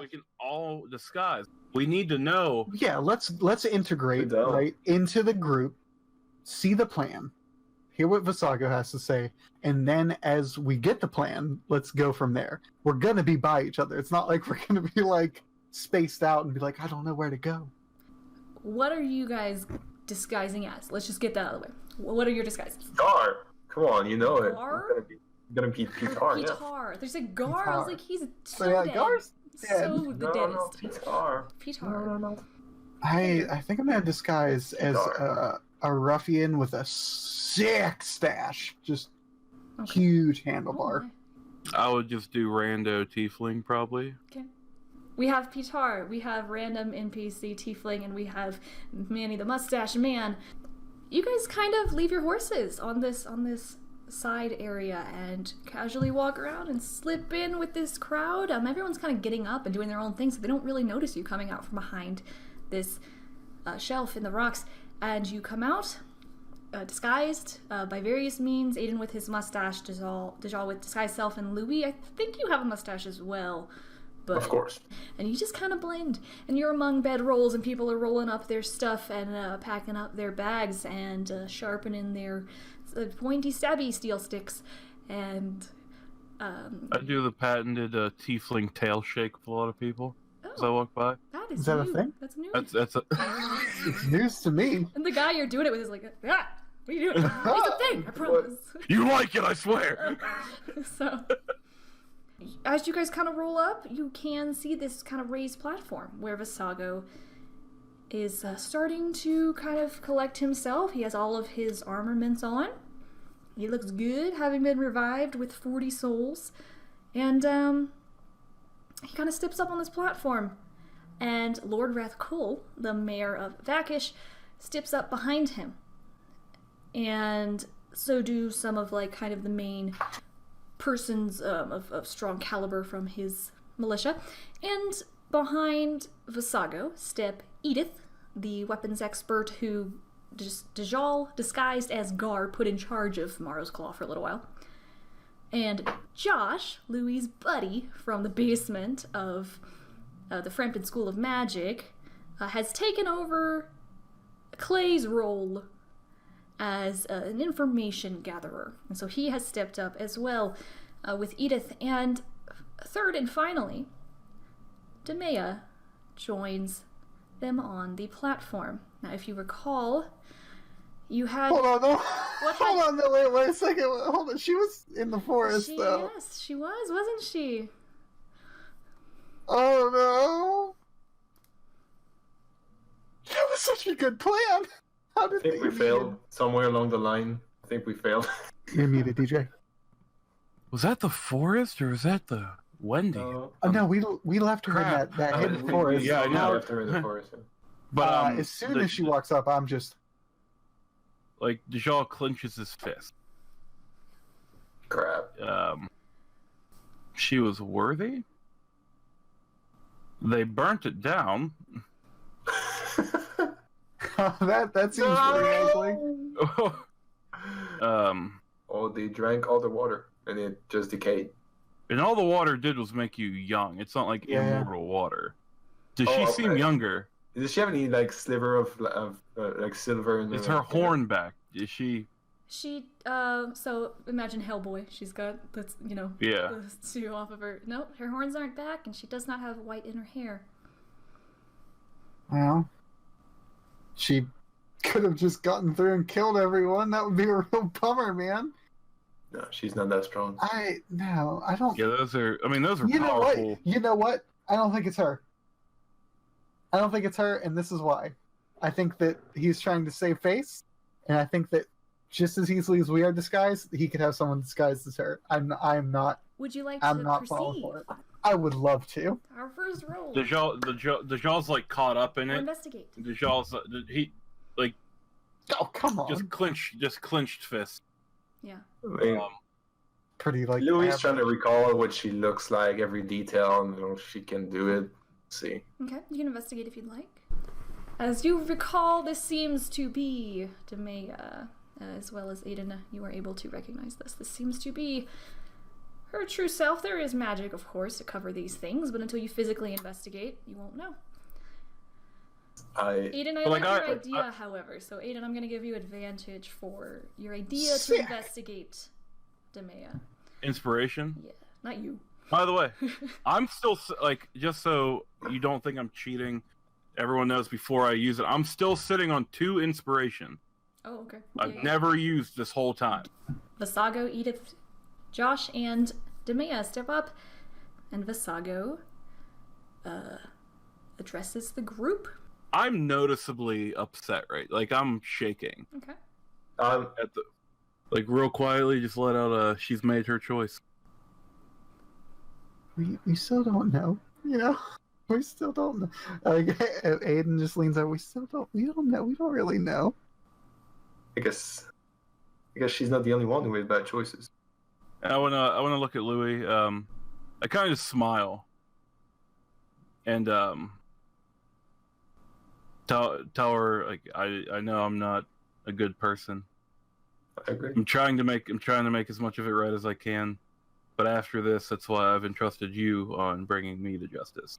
We can all disguise. We need to know. Yeah, let's integrate right into the group, see the plan, hear what Visago has to say, and then as we get the plan, let's go from there. We're gonna be by each other. It's not like we're gonna be like spaced out and be like, I don't know where to go. What are you guys disguising as? Let's just get that out of the way. What are your disguises? Gar. Come on, you know it. Gar? Gonna be Pitar, yeah. Pitar. There's a Gar. I was like, he's so dead. Gar's dead. So the deadest. Pitar. Pitar. No. I think I'm gonna disguise as a ruffian with a sick stash, just huge handlebar. I would just do rando tiefling probably. Okay. We have Pitar, we have random NPC tiefling, and we have Manny the mustache man. You guys kind of leave your horses on this side area and casually walk around and slip in with this crowd. Everyone's kind of getting up and doing their own thing, so they don't really notice you coming out from behind this shelf in the rocks. And you come out disguised by various means. Ayden with his mustache, Dajjal with disguised self, and Loowee, I think you have a mustache as well. But, of course. And you just kind of blend. And you're among bedrolls, and people are rolling up their stuff and packing up their bags and sharpening their pointy, stabby steel sticks. And I do the patented tiefling tail shake with a lot of people as I walk by. Is that new. a thing? That's new. That's It's news to me. And the guy you're doing it with is like, what are you doing? It's a thing, I promise. You like it, I swear. So, as you guys kind of roll up, you can see this kind of raised platform where Visago is starting to kind of collect himself. He has all of his armaments on. He looks good, having been revived with 40 souls. And he kind of steps up on this platform. And Lord Rathkul, the mayor of Vakish, steps up behind him. And so do some of like kind of the main persons of strong caliber from his militia. And behind Visago step Edith, the weapons expert who Dajjal, disguised as Gar, put in charge of Morrow's Claw for a little while. And Josh, Louie's buddy from the basement of the Frampton School of Magic, has taken over Clay's role as an information gatherer. And so he has stepped up as well with Edith. And third and finally, Demea joins them on the platform. Now, if you recall, you had... Hold on, no. Hold on, no, wait a second. Hold on. She was in the forest, though. Yes, she was, wasn't she? Oh, no. That was such a good plan. How did I think we failed somewhere along the line. I think we failed. You're muted, DJ. Was that the forest or was that the Wendy? No, we left her in that hidden forest. Yeah, I know. Left her in the forest. But as soon as she walks up, I'm just... Like, Dajjal clenches his fist. Crap. She was worthy? They burnt it down. that seems pretty ugly. Oh, they drank all the water and it just decayed. And all the water did was make you young. It's not like immortal water. Does she seem younger? Does she have any like sliver of like silver in Is her horn back? Is she? She so imagine Hellboy. She's got that's the two off of her. No, her horns aren't back, and she does not have white in her hair. Well, she could have just gotten through and killed everyone. That would be a real bummer, man. No, she's not that strong. I don't. Yeah, those are powerful. You know what? I don't think it's her. I don't think it's her, and this is why. I think that he's trying to save face, and I think that just as easily as we are disguised, he could have someone disguised as her. I'm not. Would you like I'm to not falling for it. I would love to. Our first roll. Dajjal's like caught up in it. Investigate. Dajjal's Oh, come on. Just clenched fist. Yeah. I mean, pretty like. Louie's trying to recall what she looks like, every detail, and she can do it. Let's see. Okay, you can investigate if you'd like. As you recall, this seems to be Demea, as well as Ayden. You are able to recognize this. This seems to be her true self. There is magic, of course, to cover these things, but until you physically investigate, you won't know. Ayden, I like your idea, however. So, Ayden, I'm going to give you advantage for your idea to investigate Demea. Inspiration? Yeah, not you. By the way, I'm still, like, just so you don't think I'm cheating, everyone knows before I use it, I'm still sitting on 2 inspiration. Oh, okay. I've never used this whole time. Visago, Edith, Josh, and Demea step up, and Visago addresses the group. I'm noticeably upset, right? Like, I'm shaking. Okay. Like, real quietly, just let out she's made her choice. We still don't know, you know? We still don't know. Ayden just leans out, we don't know, we don't really know. I guess she's not the only one who made bad choices. I wanna look at Loowee. I kind of just smile, and tell her, like, I know I'm not a good person. I agree. I'm trying to make as much of it right as I can, but after this, that's why I've entrusted you on bringing me to justice.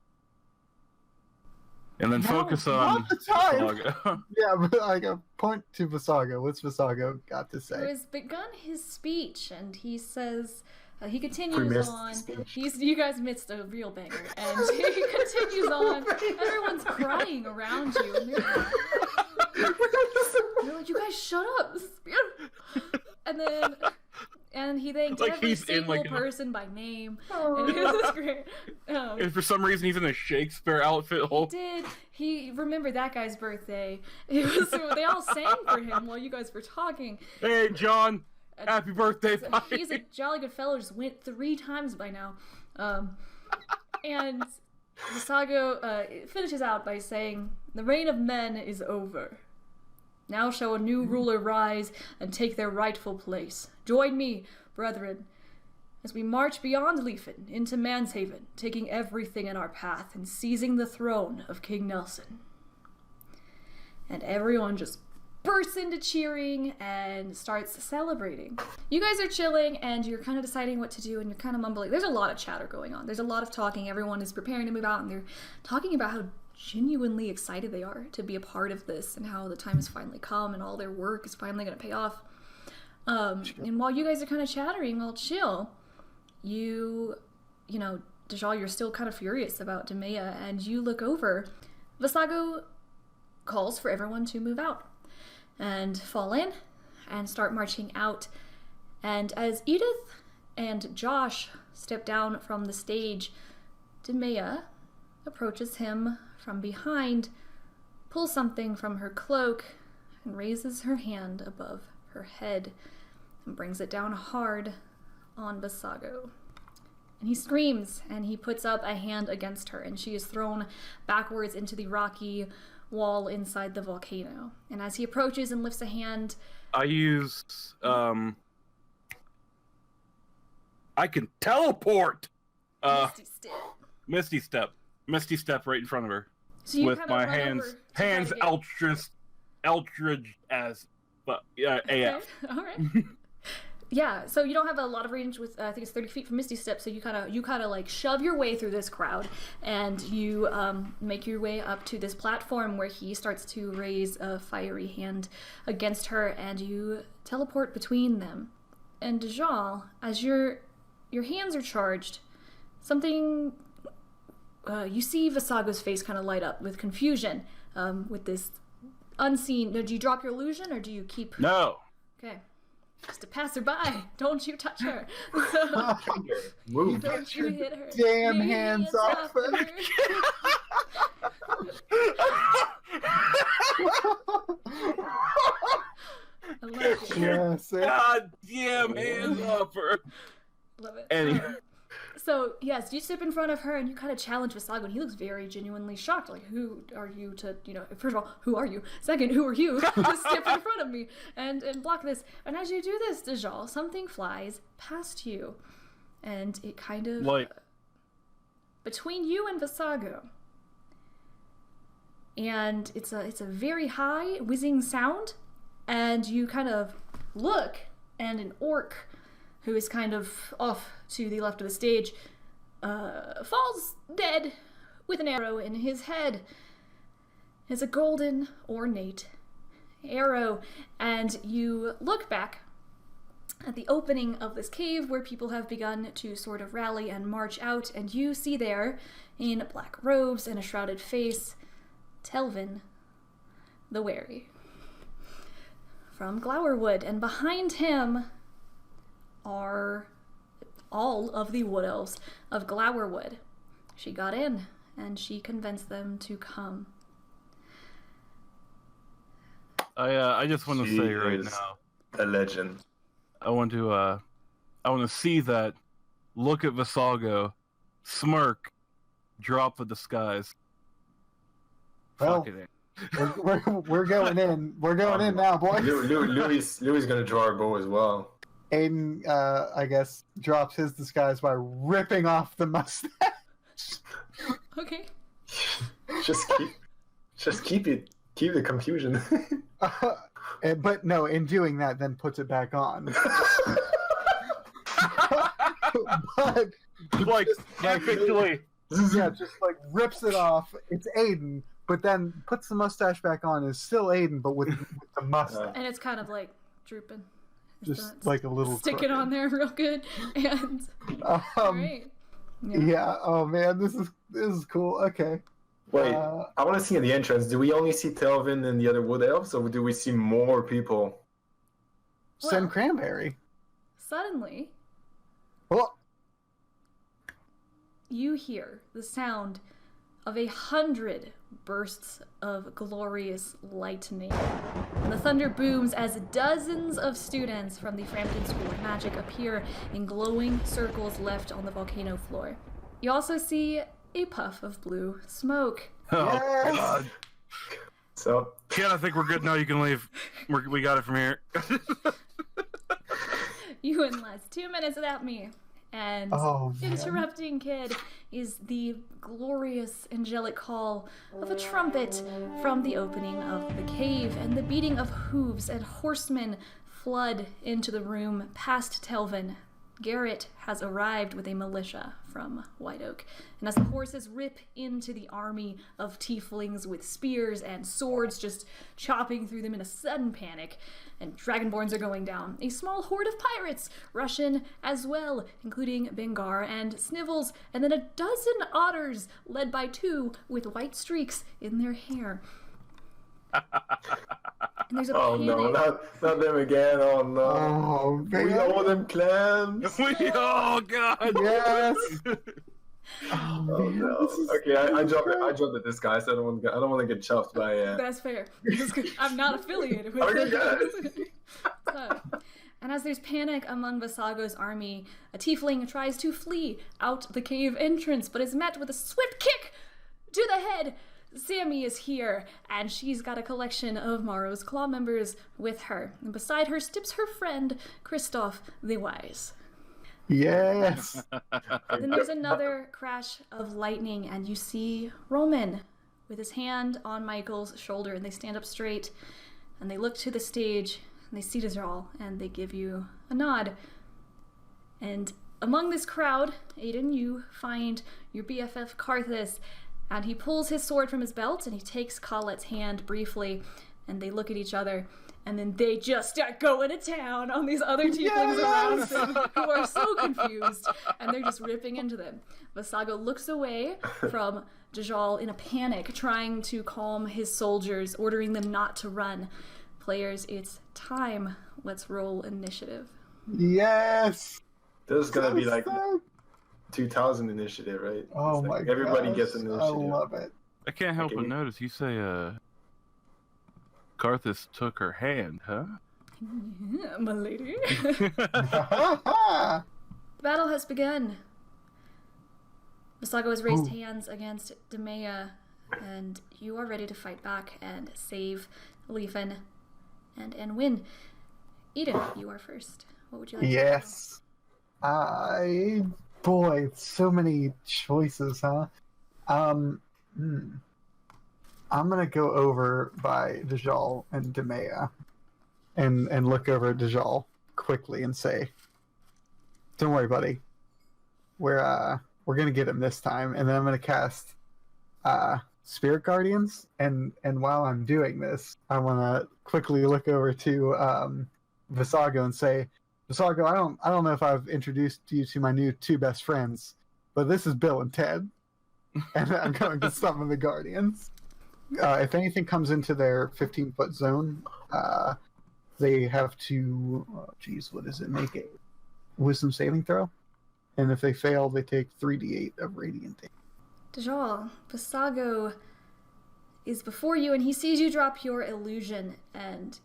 And then focus on Visago. Yeah, but I got point to Visago. What's Visago got to say? Who has begun his speech, and he says, he continues on. You guys missed a real banger, and he continues on. Everyone's crying around you, and they're like, "You guys shut up!" And he thanked every single person by name. And it was great. And for some reason, he's in a Shakespeare outfit. He remembered that guy's birthday. They all sang for him while you guys were talking. Hey, John. Happy birthday. He's a jolly good fellow. Just went 3 times by now. And Visago finishes out by saying, "The reign of men is over. Now shall a new ruler rise and take their rightful place. Join me, brethren, as we march beyond Leafen into Manshaven, taking everything in our path and seizing the throne of King Nelson." And everyone just bursts into cheering and starts celebrating. You guys are chilling and you're kind of deciding what to do and you're kind of mumbling. There's a lot of chatter going on. There's a lot of talking. Everyone is preparing to move out and they're talking about how genuinely excited they are to be a part of this and how the time has finally come and all their work is finally going to pay off. And while you guys are kind of chattering all chill, you know, Dajjal, you're still kind of furious about Demea, and you look over. Visago calls for everyone to move out and fall in and start marching out. And as Edith and Josh step down from the stage, Demea approaches him from behind, pulls something from her cloak, and raises her hand above her head and brings it down hard on Visago. And he screams, and he puts up a hand against her, and she is thrown backwards into the rocky wall inside the volcano. And as he approaches and lifts a hand... I use... I can teleport! Misty Step right in front of her. So you with my hands Eldridge as... But, yeah, AF. Okay. All right. Yeah, so you don't have a lot of range with, I think it's 30 feet from Misty Step, so you kind of like shove your way through this crowd, and you make your way up to this platform where he starts to raise a fiery hand against her, and you teleport between them. And Dajjal, as your hands are charged, something, you see Visago's face kind of light up with confusion, with this unseen. Do you drop your illusion, or do you keep... No. Okay. Just a passerby. Don't you touch her. Move. Don't you hit her. Damn hands off her. I love it. Yes. God damn hands off her. Love it. Anyway. So, yes, you step in front of her and you kind of challenge Visago, and he looks very genuinely shocked. Like, who are you to, first of all, who are you? Second, who are you to step in front of me and block this? And as you do this, Dajjal, something flies past you. And it kind of... Like... between you and Visago. And it's a very high, whizzing sound. And you kind of look, and an orc who is kind of off to the left of the stage, falls dead with an arrow in his head. It's a golden, ornate arrow, and you look back at the opening of this cave where people have begun to sort of rally and march out, and you see there, in black robes and a shrouded face, Telvin the Wary from Glowerwood, and behind him are all of the wood elves of Glowerwood. She got in, and she convinced them to come. I just want to She say right is now, a legend. I want to see that look at Visago, smirk, drop the disguise. Well, Fuck it. we're going in. We're going in now, boys. Louis gonna draw a bow as well. Ayden, I guess, drops his disguise by ripping off the mustache. Okay. Just keep the confusion. But no, in doing that, then puts it back on. But Like, epically. yeah, just like rips it off. It's Ayden, but then puts the mustache back on. Is still Ayden, but with the mustache, And it's kind of like drooping. just like a little stick it crooked. on there real good. And alright. Yeah. Oh man, this is cool. Okay. Wait, I want to see in the entrance. Do we only see Telvin and the other wood elves, or do we see more people? Send Well- Cranberry. Suddenly, Oh, you hear the sound of 100 bursts of glorious lightning. And the thunder booms as dozens of students from the Frampton School of Magic appear in glowing circles left on the volcano floor. You also see a puff of blue smoke. Oh, Yes! God. So, Ken, I think we're good now. You can leave. We got it from here. You wouldn't last 2 minutes without me. And Oh, man. interrupting Kid is the glorious angelic call of a trumpet from the opening of the cave, and the beating of hooves and horsemen flood into the room past Telvin. Garrett has arrived with a militia from White Oak, and as the horses rip into the army of tieflings with spears and swords just chopping through them in a sudden panic, and dragonborns are going down, a small horde of pirates rush in as well, including Bengar and Snivels, and then a dozen otters led by 2 with white streaks in their hair. And there's a oh panic. no, not them again. Oh no. Oh, We man. all them clans. Oh, God. Yes. Oh, Oh man. no. This is Okay, I dropped good. the disguise. I don't want to get chuffed by. That's fair. I'm not affiliated with Okay, it. So, and as there's panic among Visago's army, a tiefling tries to flee out the cave entrance, but is met with a swift kick to the head. Sammy is here, and she's got a collection of Morrow's Claw members with her. And beside her steps her friend, Kristoff the Wise. Yes. Then there's another crash of lightning, and you see Roman with his hand on Michael's shoulder, and they stand up straight, and they look to the stage, and they see Dajjal, and they give you a nod. And among this crowd, Ayden, you find your BFF Karthus, and he pulls his sword from his belt, and he takes Colette's hand briefly, and they look at each other, and then they just start going to town on these other tieflings around them who are so confused, and they're just ripping into them. Visago looks away from Dajjal in a panic, trying to calm his soldiers, ordering them not to run. Players, it's time. Let's roll initiative. Yes. This is gonna be like So- 2000 initiative, right? Oh It's my like god. everybody gets an I initiative. love it. I can't help Okay. but notice you say, Karthus took her hand, huh? Yeah, my lady. Ha The battle has begun. Visago has raised hands against Demea, and you are ready to fight back and save Leafin and win. Eden, you are first. What would you like Yes. Boy, so many choices, huh? I'm gonna go over by Dajjal and Demea and look over at Dajjal quickly and say, Don't worry, buddy. We're gonna get him this time, and then I'm gonna cast Spirit Guardians. And while I'm doing this, I want to quickly look over to Visago and say, Visago, I don't know if I've introduced you to my new 2 best friends, but this is Bill and Ted, and I'm going to summon the Guardians. If anything comes into their 15-foot zone, they have to, what does it make? A wisdom saving throw? And if they fail, they take 3d8 of radiant damage. Dajjal, Visago is before you, and he sees you drop your illusion, and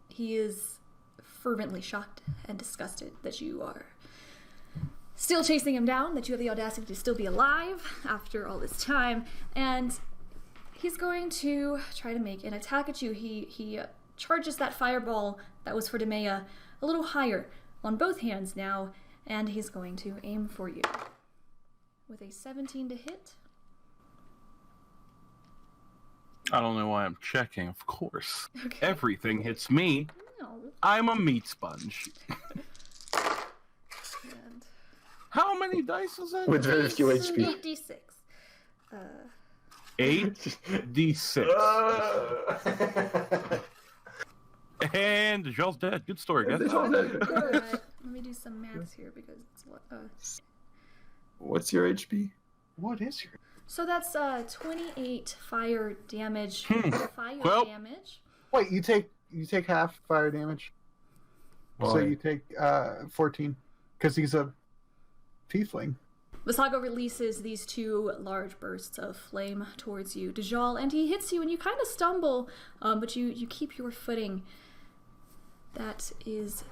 he is fervently shocked and disgusted that you are still chasing him down, that you have the audacity to still be alive after all this time, and he's going to try to make an attack at you. He charges that fireball that was for Demea a little higher on both hands now, and he's going to aim for you with a 17 to hit. I don't know why I'm checking, of course. Okay. Everything hits me. No. I'm a meat sponge. And How many dice was that? With very few HP. 8d6. 8d6. And Dajjal's dead. Good story, guys. Alright, let me do some maths here because it's What's your HP? What is your... so that's 28 fire damage. Fire Well- damage. Wait, you take half fire damage. So Why? you take 14 because he's a tiefling. Visago releases these 2 large bursts of flame towards you, Dajjal, and he hits you, and you kind of stumble, but you keep your footing. That is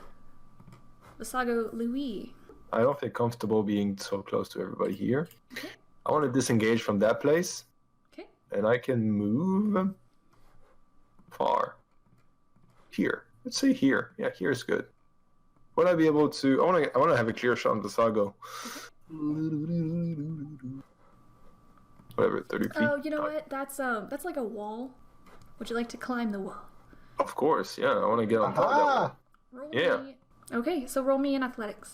Visago Loowee. I don't feel comfortable being so close to everybody here. Okay. I want to disengage from that place. Okay. And I can move far. Here. Let's say here. Yeah, here is good. Would I be able to... I want to have a clear shot on Visago. Whatever, 30 feet. Oh, you know what? That's like a wall. Would you like to climb the wall? Of course, yeah. I want to get on top of that Ah! one. Roll Yeah. me. Okay, so roll me in athletics.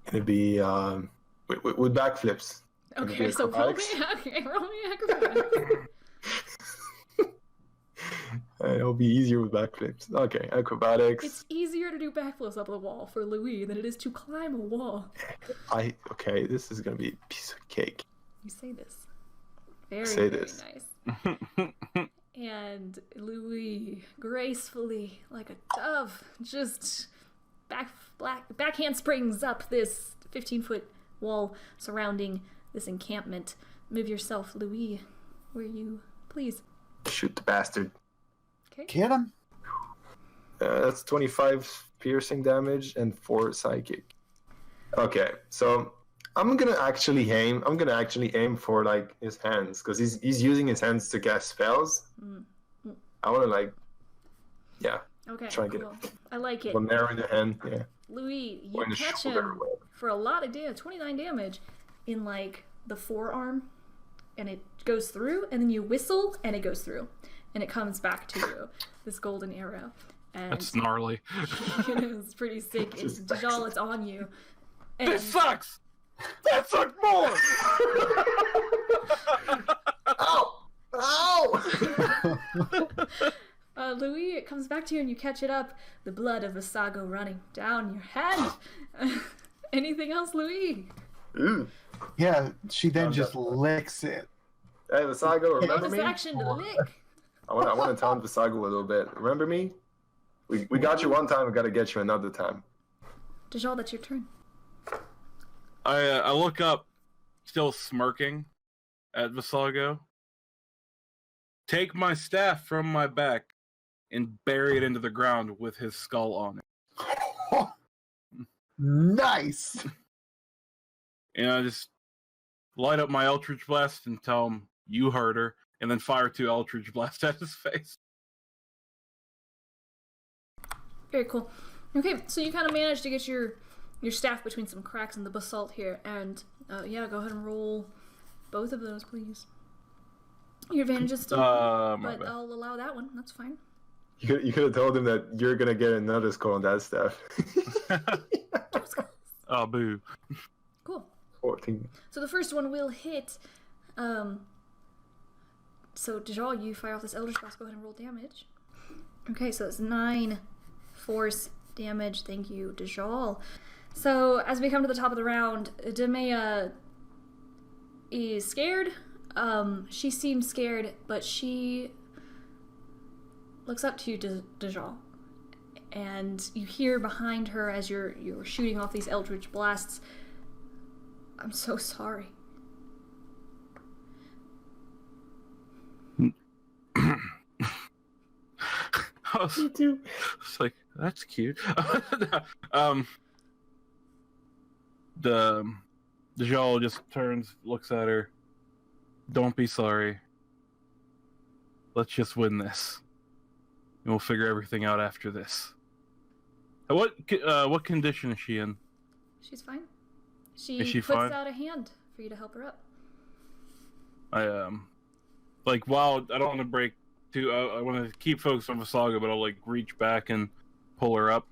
It'd be with backflips. Okay, so roll me. acrobatics. Okay, roll me acrobatics. It'll be easier with backflips. Okay, acrobatics. It's easier to do backflips up the wall for Loowee than it is to climb a wall. Okay, this is gonna be a piece of cake. You say this. Very, Say very this. nice. And Loowee, gracefully, like a dove, just backhand springs up this 15-foot wall surrounding this encampment. Move yourself, Loowee, where you please. Shoot the bastard. Okay. Get him. That's 25 piercing damage and 4 psychic. Okay, so I'm gonna actually aim for like his hands because he's using his hands to cast spells. Mm. I want to Okay. try and get Cool. I like it. one arrow in the hand. Yeah. Loowee, you Or in the catch shoulder, him for a lot of damage, 29 damage, in like the forearm, and it goes through, and then you whistle, and it goes through, and it comes back to you, this golden arrow. And That's gnarly. it is pretty sick. It's Dajjal, it's on you. And This sucks! That sucked more! Ow! Ow! Loowee, it comes back to you, and you catch it up. The blood of Visago running down your hand. Anything else, Loowee? Ooh. Yeah, she then I'm just done. licks it. Hey, Visago, remember Bonus me? action to lick. I want to taunt Visago a little bit. Remember me? We got you one time. We got to get you another time. Dajjal, that's your turn. I look up, still smirking, at Visago. Take my staff from my back and bury it into the ground with his skull on it. Nice. And I just light up my Eldritch Blast and tell him, you heard her, and then fire 2 Eldritch Blasts at his face. Very cool. Okay, so you kind of managed to get your staff between some cracks in the basalt here, and yeah, go ahead and roll both of those, please. Your advantage is still, My but bad. I'll allow that one. That's fine. You could have told him that you're gonna get another skull on that staff. Oh, boo. Cool. 14. So the first one will hit. So Dajjal, you fire off this Eldritch Blast. Go ahead and roll damage. Okay, so it's 9 force damage. Thank you, Dajjal. So as we come to the top of the round, Demea is scared. She seems scared, but she looks up to you, Dajjal, and you hear behind her as you're shooting off these Eldritch Blasts, "I'm so sorry." Me too. It's like, that's cute. The Dajjal just turns, looks at her. "Don't be sorry. Let's just win this, and we'll figure everything out after this." What condition is she in? She's fine. She Is she puts fine? out a hand for you to help her up. While I don't want to break too, I want to keep focused on Visaga, but I'll like reach back and pull her up.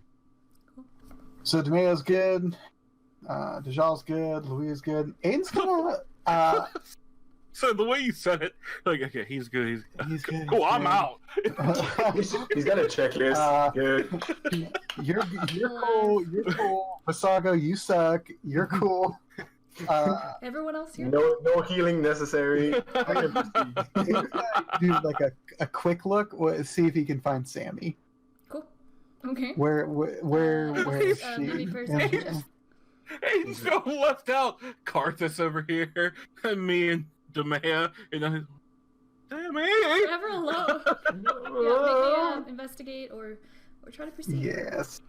So Demea's good. Dajjal's good. Loowee is good. Ayden's gonna. So the way you said it, like, okay, he's good. He's good. Cool, I'm out. He's got a checklist. Good. You're cool. You're cool. Visago, you suck. You're cool. Everyone else here? No healing necessary. Do like a quick look. See if he can find Sammy. Cool. Okay. Where is she? Maybe first. He's so left out. Karthus over here, and me and Demea, and I. Damn it! Never alone. Yeah, make me investigate or try to proceed. Yes.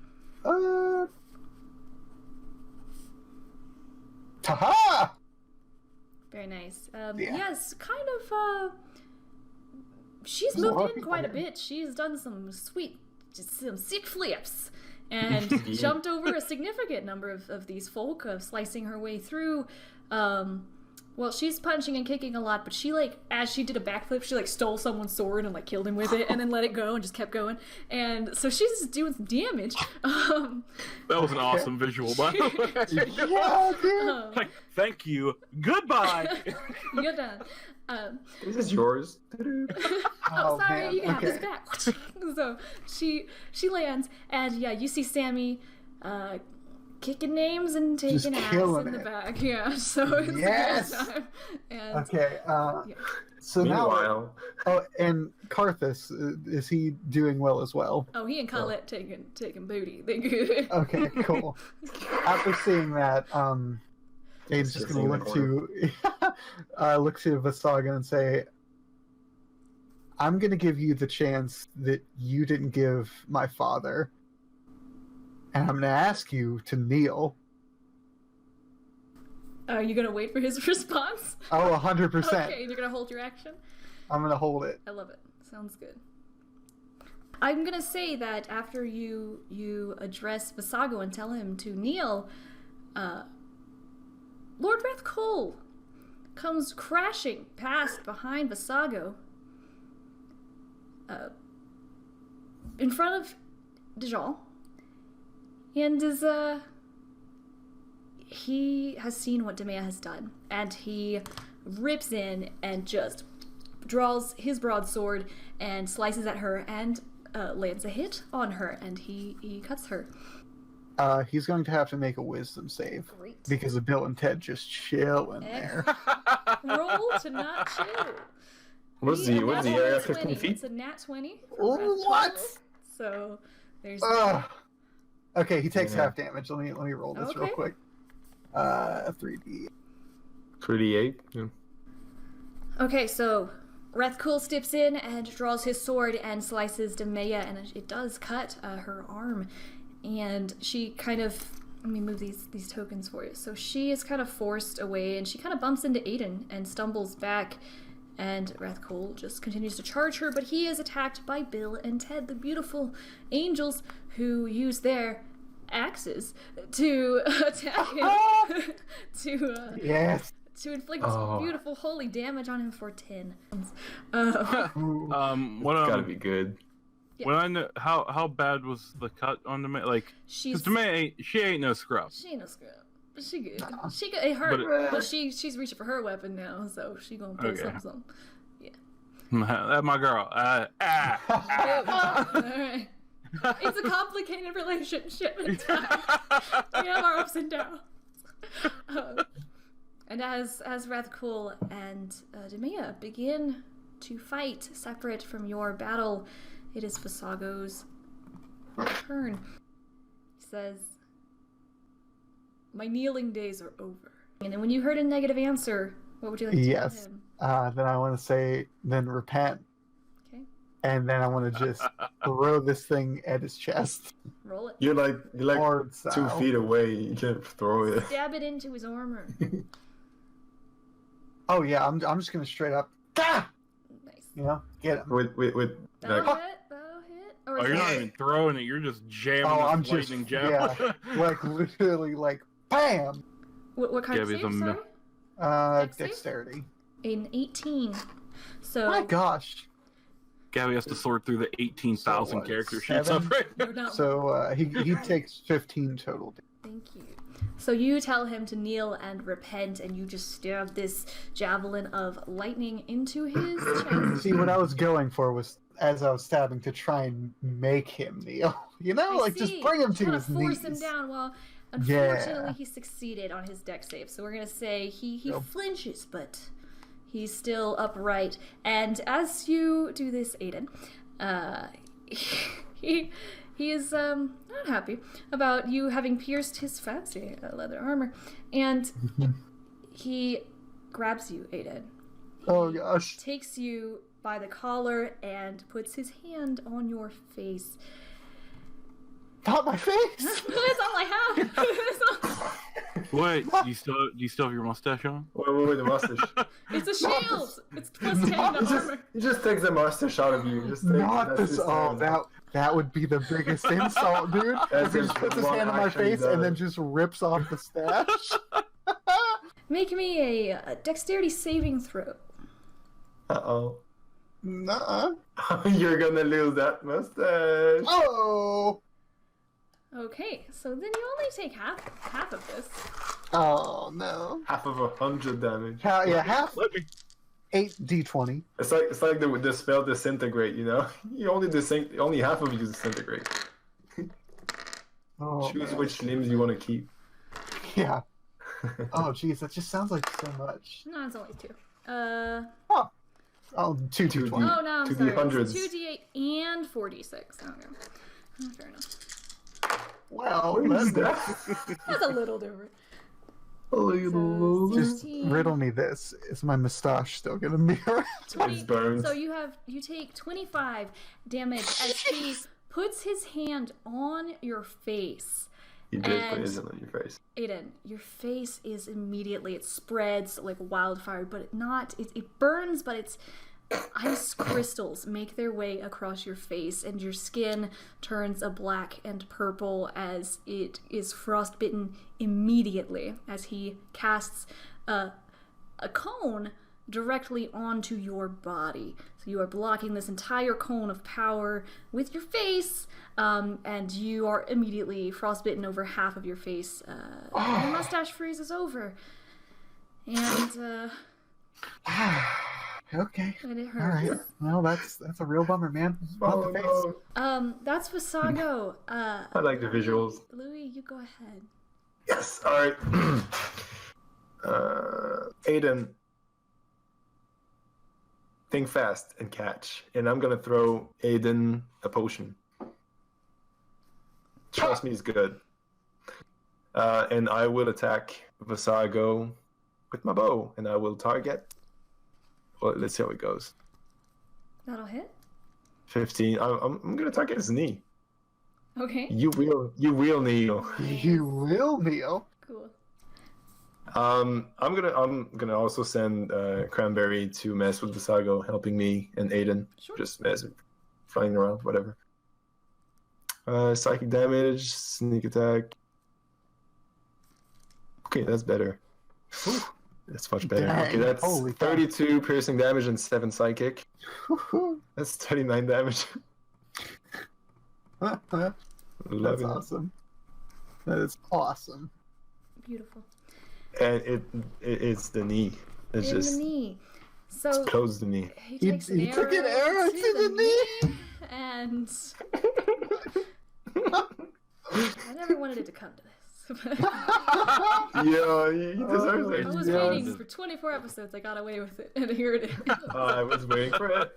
Taha! Very nice. Yeah. Yes, kind of. She's There's a lot moved of in people quite a here. bit. She's done some sick flips, and jumped over a significant number of these folk, slicing her way through. Well, she's punching and kicking a lot, but she, like, as she did a backflip, she, like, stole someone's sword and, like, killed him with it, and then let it go and just kept going. And so she's just doing some damage. That was an awesome visual, by the way. Yeah, dude. Like, thank you. Goodbye. You're done. This is yours. Oh, sorry, man. you can have this Okay. back. So she lands, and yeah, you see Sammy kicking names and taking Just ass killing in the it. back. Yeah, so it's Yes! a good time. And Okay. yeah. So now. Meanwhile, Oh, and Karthus, is he doing well as well? Oh, he and Colette taking booty. They good. Okay, cool. After seeing that, Aiden's just gonna look to Visaga and say, "I'm gonna give you the chance that you didn't give my father, and I'm gonna ask you to kneel." Are you gonna wait for his response? Oh, 100%. Okay, you're gonna hold your action. I'm gonna hold it. I love it. Sounds good. I'm gonna say that after you address Visago and tell him to kneel, Lord Rathcole comes crashing past behind Visago, in front of Dajjal, and is he has seen what Demea has done, and he rips in and just draws his broadsword and slices at her and lands a hit on her, and he cuts her. He's going to have to make a wisdom save Great. because of Bill and Ted just chilling there. Roll to not chill. what's the area? 15 feet? It's a nat 20. for Rathcole. What? So there's Okay, he takes Yeah. half damage. Let me roll this real Okay. quick. 3D. 38. Yeah. Okay, so Rathcole steps in and draws his sword and slices Demea, and it does cut her arm. And she kind of, let me move these tokens for you. So she is kind of forced away, and she kind of bumps into Ayden and stumbles back. And Rathcole just continues to charge her, but he is attacked by Bill and Ted, the beautiful angels, who use their axes to attack him. Yes. To inflict beautiful holy damage on him for 10. What It's gotta be good. Yeah. When I know how bad was the cut on the like, because she ain't no scrub. She ain't no scrub. She good. She good. It hurt, but she's reaching for her weapon now, so she gonna put something. That's my girl. All right. It's a complicated relationship. In fact. We have our ups and downs. And as Rathkul and Demea begin to fight separate from your battle, it is Visago's turn. He says, "My kneeling days are over." And then when you heard a negative answer, what would you like to tell him? Then I want to say, then repent. Okay. And then I want to just throw this thing at his chest. Roll it. You're like 2 feet away. You can't throw it. Stab it into his armor. Oh yeah, I'm just gonna straight up. Gah! Nice. You know, get him. With That'll like, hit. Oh, you're not even throwing it. You're just jamming. I'm this lightning javelin. like literally, like bam. What kind of Gabby's save, sorry? Dexterity. An 18. So. My gosh. Gabby has to sort through the 18,000 So, character 7? sheets up right now. So he takes 15 total. Thank you. So you tell him to kneel and repent, and you just stab this javelin of lightning into his chest. See, what I was going for was, as I was stabbing, to try and make him kneel. You know, just bring him to his knees. Force him down. Well, unfortunately, he succeeded on his dex save. So we're gonna say he flinches, but he's still upright. And as you do this, Ayden, he is not happy about you having pierced his fancy leather armor, and he grabs you, Ayden. Oh gosh! Takes you by the collar and puts his hand on your face. Not my face. That's all I have. Wait, do you still have your mustache on? Wait, the mustache. It's a shield. It's plus 10 to armor. He just takes the mustache out of you. Not this. Oh, that would be the biggest insult, dude. If he just puts his hand on my face and then just rips off the stash. Make me a dexterity saving throw. Uh-oh. Nuh-uh. You're gonna lose that mustache. Oh. Okay, so then you only take half of this. Oh no. Half of 100 damage. Half. 8d20. It's like the spell disintegrate. You know, only half of you disintegrate. Oh, Choose which limbs you want to keep. Yeah. Oh jeez, that just sounds like so much. No, it's only 2. Oh, 2 d20. Oh no, I'm sorry. 2d100s. 2d8 and 46. Okay. Fair enough. Well, What is that? That's a little different. Just riddle me this. Is my mustache still gonna be around? It's burned. So you take 25 damage as he puts his hand on your face. He did put his hand on your face. Ayden, your face is immediately, it spreads like wildfire, but it burns, but it's ice crystals make their way across your face, and your skin turns a black and purple as it is frostbitten immediately as he casts a cone directly onto your body. So you are blocking this entire cone of power with your face, and you are immediately frostbitten over half of your face. Your mustache freezes over, and Okay. and it All hurts. right. Well, that's a real bummer, man. About the face. No. That's Visago. I like the visuals. Loowee, you go ahead. Yes. All right. Ayden, think fast and catch, and I'm gonna throw Ayden a potion. Trust me, he's good. And I will attack Visago with my bow, and I will target. Well, let's see how it goes. That'll hit. 15. I'm gonna target his knee. Okay. You will kneel. You will kneel. Cool. I'm gonna also send Cranberry to mess with Visago, helping me and Ayden. Sure. Just mess, flying around, whatever. Psychic damage, sneak attack. Okay, that's better. That's much better. Dang, Okay, that's holy cow. 32 piercing damage and 7 psychic. That's 39 damage. That's Loving it. awesome. That is awesome. Beautiful. And it's the knee. It's In just the knee. So close the knee. he takes He an took arrow, an arrow to the knee, and I never wanted it to come to this. Yeah, he deserves I it. was Yes. waiting for 24 episodes. I got away with it, and here it is. I was waiting for it.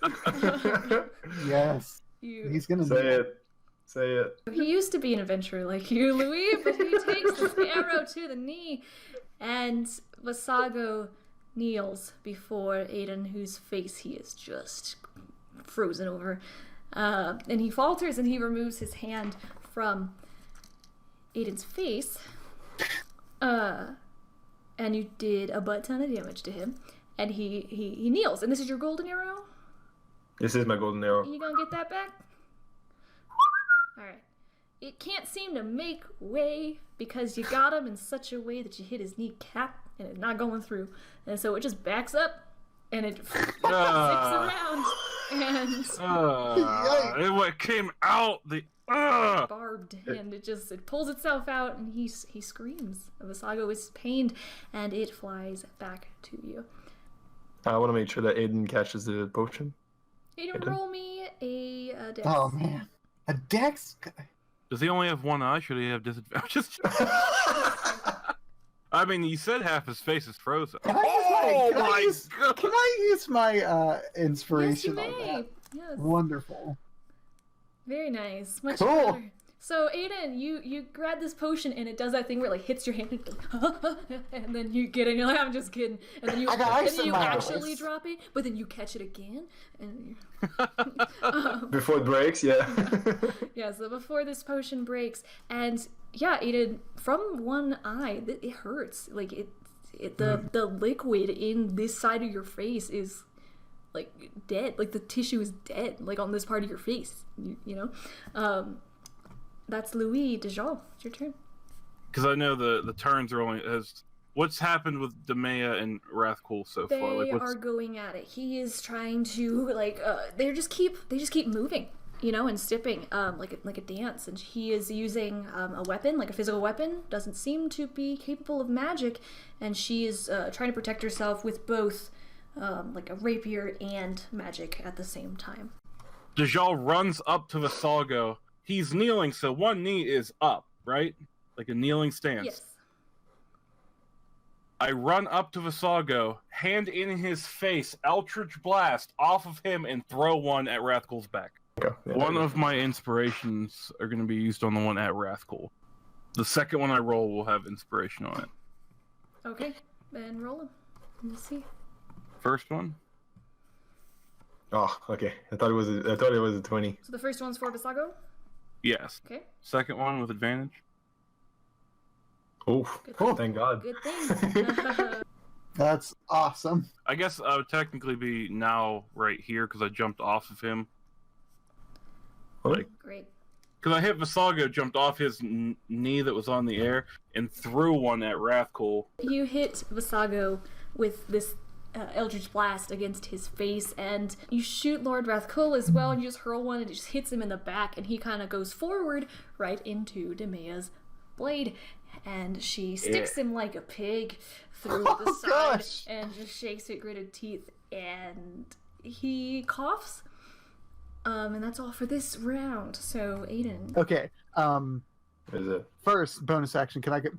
Yes. You- He's gonna Say it. Say it. He used to be an adventurer like you, Loowee, but he takes this arrow to the knee, and Vasago kneels before Ayden, whose face he is just frozen over. And he falters and he removes his hand from Ayden's face. And you did a butt ton of damage to him. And he kneels. And this is your golden arrow? This is my golden arrow. You gonna get that back? Alright. It can't seem to make way because you got him in such a way that you hit his kneecap and it's not going through. And so it just backs up and it zips around and It came out the barbed and it pulls itself out and he screams. Vasago is pained and it flies back to you. I want to make sure that Ayden catches the potion. Ayden, roll me a dex. Oh man, a dex guy. Does he only have one eye? Should he have disadvantages? I mean, you said half his face is frozen. Can I use my inspiration Yes, you on may. that? Yes. Wonderful. Very nice. Much Cool. better. So Ayden, you grab this potion and it does that thing where it like hits your hand and then you get it and you're like, I'm just kidding. And then you, I got ice in my actually eyes. drop it, but then you catch it again. And Before it breaks, yeah. yeah, so before this potion breaks, and yeah, Ayden, from one eye, it hurts. Like the liquid in this side of your face is like dead. Like the tissue is dead. Like on this part of your face, you know. That's Loowee. Dajjal, it's your turn. Because I know the turns are only as. What's happened with Demea and Wrathcool so They far? Like, are going at it. He is trying to they just keep moving, you know, and stepping like a dance. And he is using a weapon, like a physical weapon. Doesn't seem to be capable of magic, and she is trying to protect herself with both like a rapier and magic at the same time. Dajjal runs up to Vasago. He's kneeling, so one knee is up, right? Like a kneeling stance. Yes. I run up to Vasago, hand in his face, Eldritch Blast off of him, and throw one at Wrathcool's back. Yeah, One of my inspirations are going to be used on the one at Wrathcool. The second one I roll will have inspiration on it. Okay, then roll him. Let's see. First one? Oh, okay. I thought it was a 20. So the first one's for Vasago. Yes. Okay. Second one with advantage? Oh, Good thing. thank God. Good thing. That's awesome. I guess I would technically be now right here because I jumped off of him. Like, Great. because I hit Vasago, jumped off his knee that was on the air, and threw one at Wrathcool. You hit Vasago with this Eldritch Blast against his face, and you shoot Lord Wrathcool as well, and you just hurl one, and it just hits him in the back, and he kind of goes forward right into Demea's blade, and she sticks him like a pig through the side, gosh. and just shakes it gritted teeth, and he coughs. And that's all for this round. So, Ayden. Okay. Is it? First bonus action. Can I get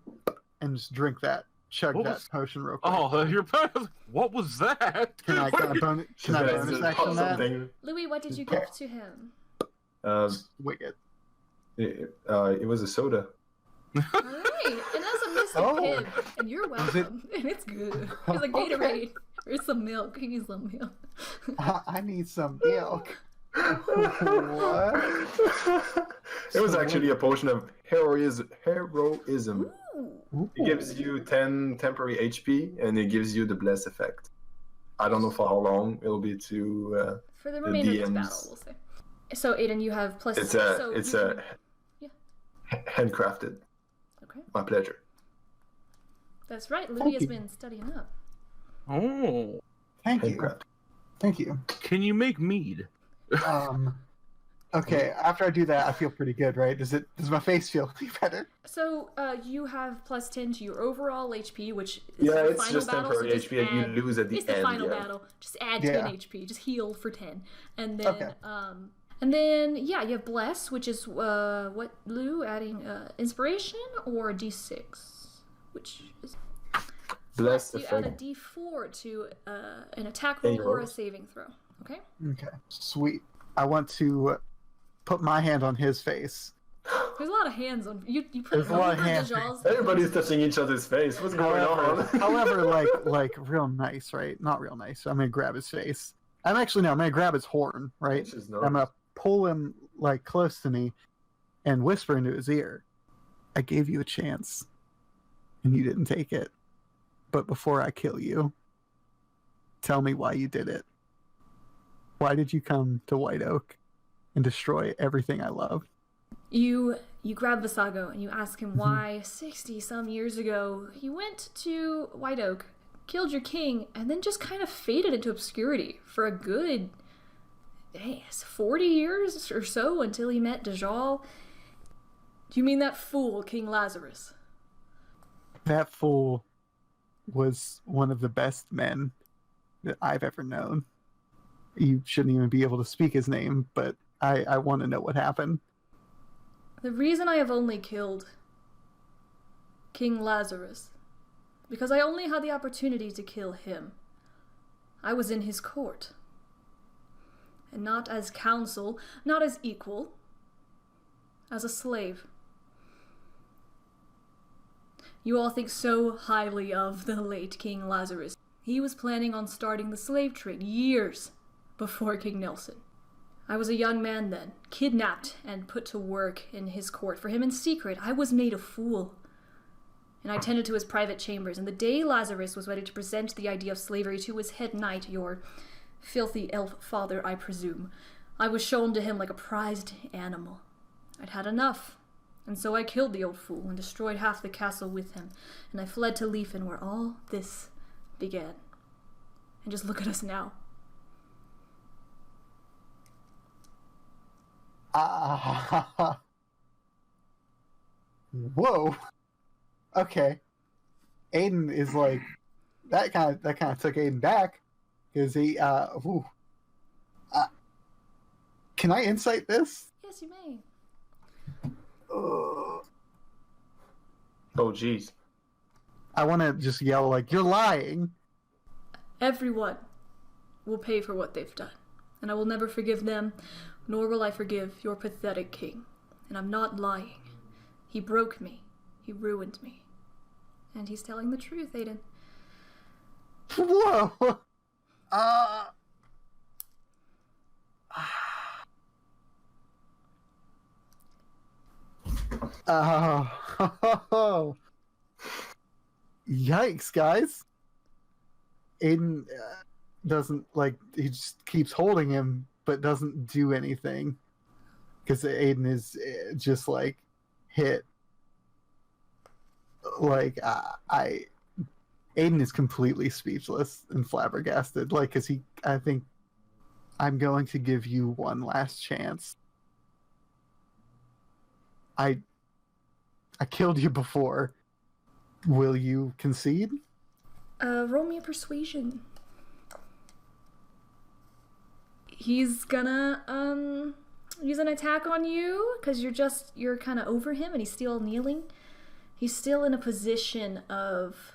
and just drink that? Chug What that was- potion real quick. Oh, your what was that? Can I bonus action that? Something. Louis, what did you give to him? Wicked. It was a soda. Alright, and that's a Mr. Oh. Pibb, and you're welcome. And it's good. It's like Okay. Gatorade. Or some milk. You need some milk. I need some milk. What? It was actually a potion of heroism. Ooh. It gives you 10 temporary HP, and it gives you the bless effect. I don't know for how long it'll be to. For the remainder of this DMs. battle, we'll say. So, Ayden, you have plus... It's so a you can- handcrafted. Okay. My pleasure. That's right. Louis has been studying up. Oh, Thank you. Handcrafted. Thank you. can you make mead? Okay, after I do that, I feel pretty good, right? Does my face feel any better? So you have +10 to your overall HP, which is Yeah, the it's final just battle, temporary so just HP and you add, lose at the it's end. the final yeah. battle. Just add 10 Yeah. HP. Just heal for 10, and then Okay. yeah, you have Bless, which is what, Lou, adding inspiration or D6, which is Bless you add a effect. D4 to an attack roll or a rolls. saving throw. Okay. Okay, sweet. I want to put my hand on his face. There's a lot of hands on you. You put There's it a lot of over hands. Dajjal's. Everybody's touching each other's face. What's going on? However, like real nice, right? Not real nice. So I'm gonna grab his face. I'm gonna grab his horn, right? Which is I'm gonna nice. pull him like close to me and whisper into his ear. I gave you a chance, and you didn't take it. But before I kill you, tell me why you did it. Why did you come to White Oak and destroy everything I love? You grab Visago and you ask him why 60 some years ago he went to White Oak, killed your king, and then just kind of faded into obscurity for a good 40 years or so until he met Dajjal. Do you mean that fool, King Lazarus? That fool was one of the best men that I've ever known. You shouldn't even be able to speak his name, but I want to know what happened. The reason I have only killed King Lazarus, because I only had the opportunity to kill him. I was in his court. And not as counsel, not as equal, as a slave. You all think so highly of the late King Lazarus. He was planning on starting the slave trade years before King Nelson. I was a young man then, kidnapped and put to work in his court for him in secret. I was made a fool. And I tended to his private chambers, and the day Lazarus was ready to present the idea of slavery to his head knight, your filthy elf father, I presume, I was shown to him like a prized animal. I'd had enough, and so I killed the old fool and destroyed half the castle with him, and I fled to Leafen where all this began. And just look at us now. Whoa. Okay. Ayden is like that kind of took Ayden back because he can I insight this? Yes, you may. Oh, jeez. I want to just yell like, "You're lying!" Everyone will pay for what they've done, and I will never forgive them, nor will I forgive your pathetic king. And I'm not lying. He broke me. He ruined me. And he's telling the truth, Ayden. Whoa. Yikes, guys. Ayden doesn't, like, he just keeps holding him, but doesn't do anything. Because Ayden is just, like, hit. Like, Ayden is completely speechless and flabbergasted. Like, because I think, I'm going to give you one last chance. I killed you before. Will you concede? Roll me a persuasion. He's gonna, use an attack on you, because you're kind of over him, and he's still kneeling. He's still in a position of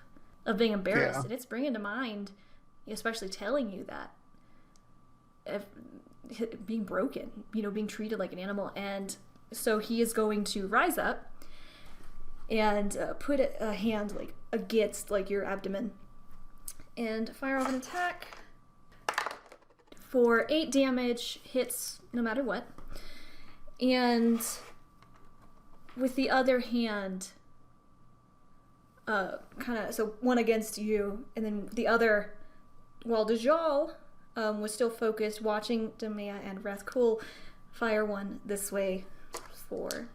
being embarrassed, Yeah. and it's bringing to mind, especially telling you that, being broken, being treated like an animal. And so he is going to rise up and put a hand like against like your abdomen and fire off an attack for 8 damage, hits no matter what. And with the other hand, so one against you, and then the other, while Dajjal was still focused, watching Demea and Rathkul fire one this way for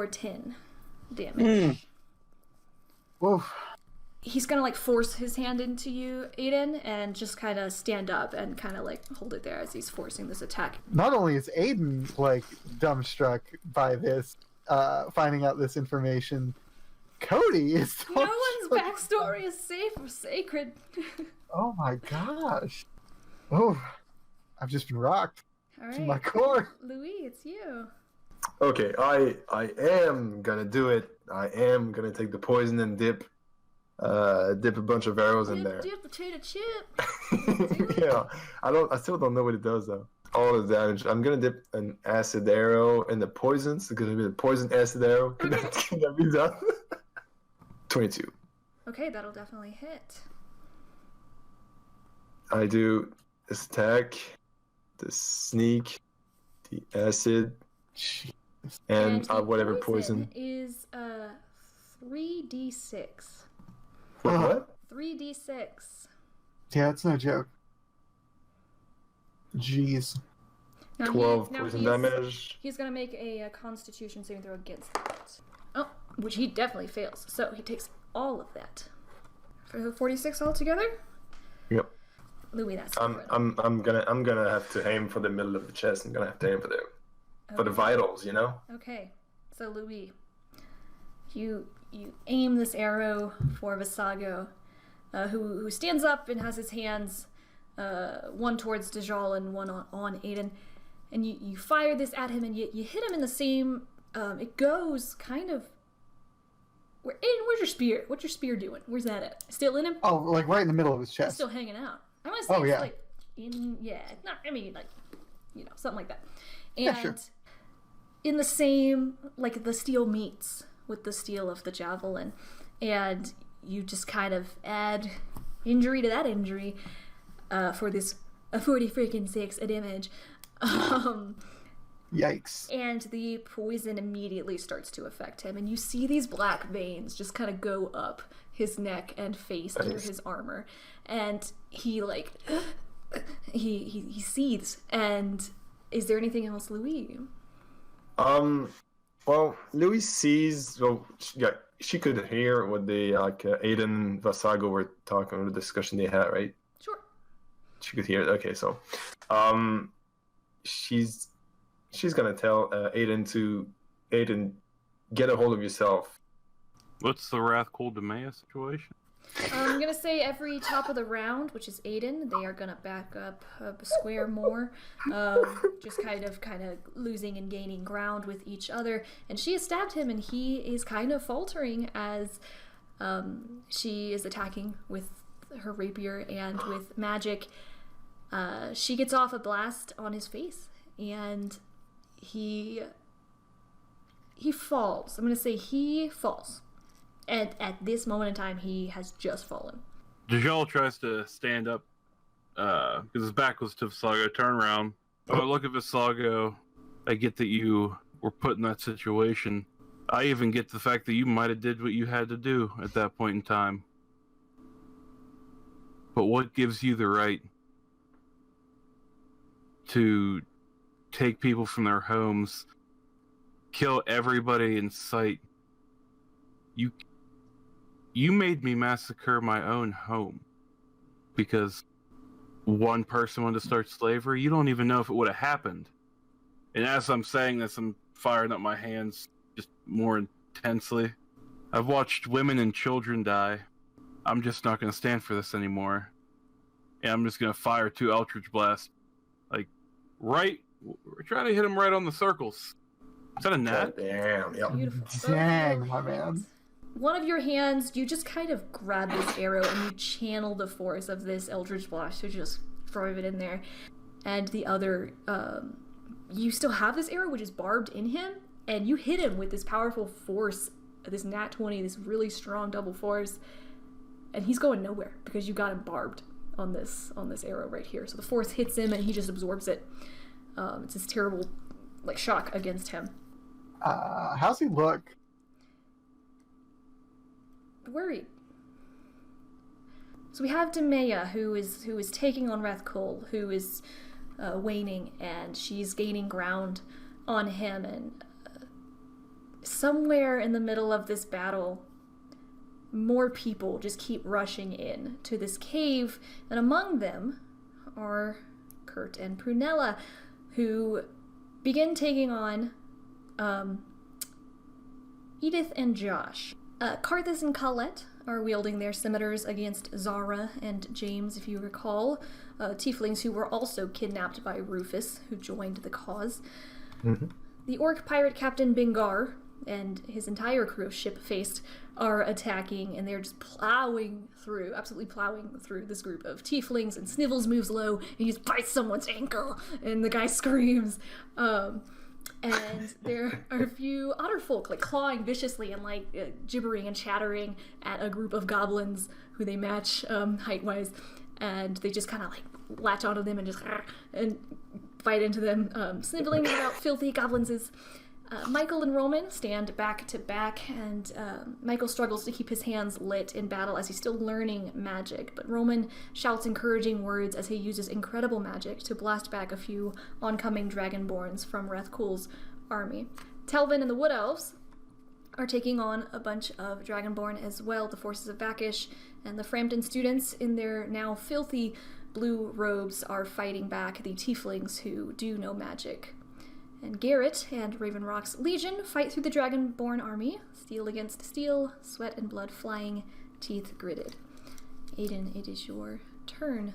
10 damage. Whoa. he's gonna like force his hand into you, Ayden, and just kind of stand up and kind of like hold it there as he's forcing this attack. Not only is Ayden like dumbstruck by this, finding out this information, Cody is. No one's backstory is safe or sacred. Oh my gosh! Oh, I've just been rocked All to right, my core. Loowee, it's you. Okay, I am gonna do it. I am gonna take the poison and dip a bunch of arrows in there. Dip potato chip. Yeah, I still don't know what it does though. All the damage. I'm gonna dip an acid arrow in the poison. It's gonna be the poison acid arrow. Can that be done? 22. Okay, that'll definitely hit. I do this attack, the sneak, the acid, and whatever poison. Is 3d6. What? 3d6. Yeah, it's no joke. Jeez. Now 12 poison damage. He's gonna make a Constitution saving throw against that. Oh, which he definitely fails. So he takes all of that. For 46 altogether. Yep. Loowee, that's I'm gonna have to aim for the middle of the chest. I'm gonna have to aim for the vitals, you know. Okay, so Loowee, you aim this arrow for Visago, who stands up and has his hands, one towards Dajjal and one on Ayden, and you fire this at him and you hit him in the same. It goes kind of. Ayden, where's your spear? What's your spear doing? Where's that at? Still in him? Oh, like right in the middle of his It's chest. still hanging out. I want to say it's like not. I mean, like, something like that. And Yeah, sure. in the same, like, the steel meets with the steel of the javelin, and you just kind of add injury to that injury for this 40 freaking 6 damage. Yikes. And the poison immediately starts to affect him, and you see these black veins just kind of go up his neck and face under his armor, and he like he seethes. And is there anything else, Loowee? Well, Loowee sees. Well, she could hear what the Ayden Visago were talking, the discussion they had, right? Sure. She could hear it. Okay, so, she's gonna tell Ayden, get a hold of yourself. What's the Wrathcold Demea situation? I'm gonna say every top of the round, which is Ayden, they are gonna back up a square more, just kind of losing and gaining ground with each other. And she has stabbed him, and he is kind of faltering as she is attacking with her rapier and with magic. She gets off a blast on his face, and he falls. I'm gonna say he falls. And at this moment in time, he has just fallen. Dajjal tries to stand up because his back was to Visago. Turn around. Oh, look at Visago. I get that you were put in that situation. I even get the fact that you might have did what you had to do at that point in time. But what gives you the right to take people from their homes, kill everybody in sight? You made me massacre my own home because one person wanted to start slavery. You don't even know if it would have happened. And as I'm saying this, I'm firing up my hands just more intensely. I've watched women and children die. I'm just not going to stand for this anymore. And I'm just going to fire 2 Eldritch Blasts. Like, try to hit him right on the circles. Is that a net? Damn, yep. Beautiful. Dang, my man. One of your hands, you just kind of grab this arrow and you channel the force of this Eldritch Blast to just throw it in there. And the other, you still have this arrow, which is barbed in him, and you hit him with this powerful force, this nat 20, this really strong double force, and he's going nowhere because you got him barbed on this arrow right here. So the force hits him and he just absorbs it. It's this terrible, like, shock against him. How's he look? Worried. So we have Demea, who is taking on Wrathcold, who is waning, and she's gaining ground on him. And somewhere in the middle of this battle, more people just keep rushing in to this cave, and among them are Kurt and Prunella, who begin taking on Edith and Josh. Carthus and Colette are wielding their scimitars against Zara and James, if you recall, tieflings who were also kidnapped by Rufus, who joined the cause. Mm-hmm. The orc pirate captain Bingar and his entire crew of Ship-Faced are attacking, and they're just absolutely plowing through this group of tieflings, and Snivels moves low, and he just bites someone's ankle, and the guy screams. And there are a few otterfolk, like, clawing viciously and, like, gibbering and chattering at a group of goblins who they match height-wise, and they just kind of, like, latch onto them and just and fight into them, sniveling about filthy goblins. Michael and Roman stand back to back, and Michael struggles to keep his hands lit in battle as he's still learning magic, but Roman shouts encouraging words as he uses incredible magic to blast back a few oncoming dragonborns from Rethkul's army. Telvin and the Wood Elves are taking on a bunch of dragonborn as well, the forces of Vakish, and the Frampton students in their now filthy blue robes are fighting back the tieflings who do know magic. And Garrett and Raven Rock's Legion fight through the Dragonborn army, steel against steel, sweat and blood flying, teeth gritted. Ayden, it is your turn.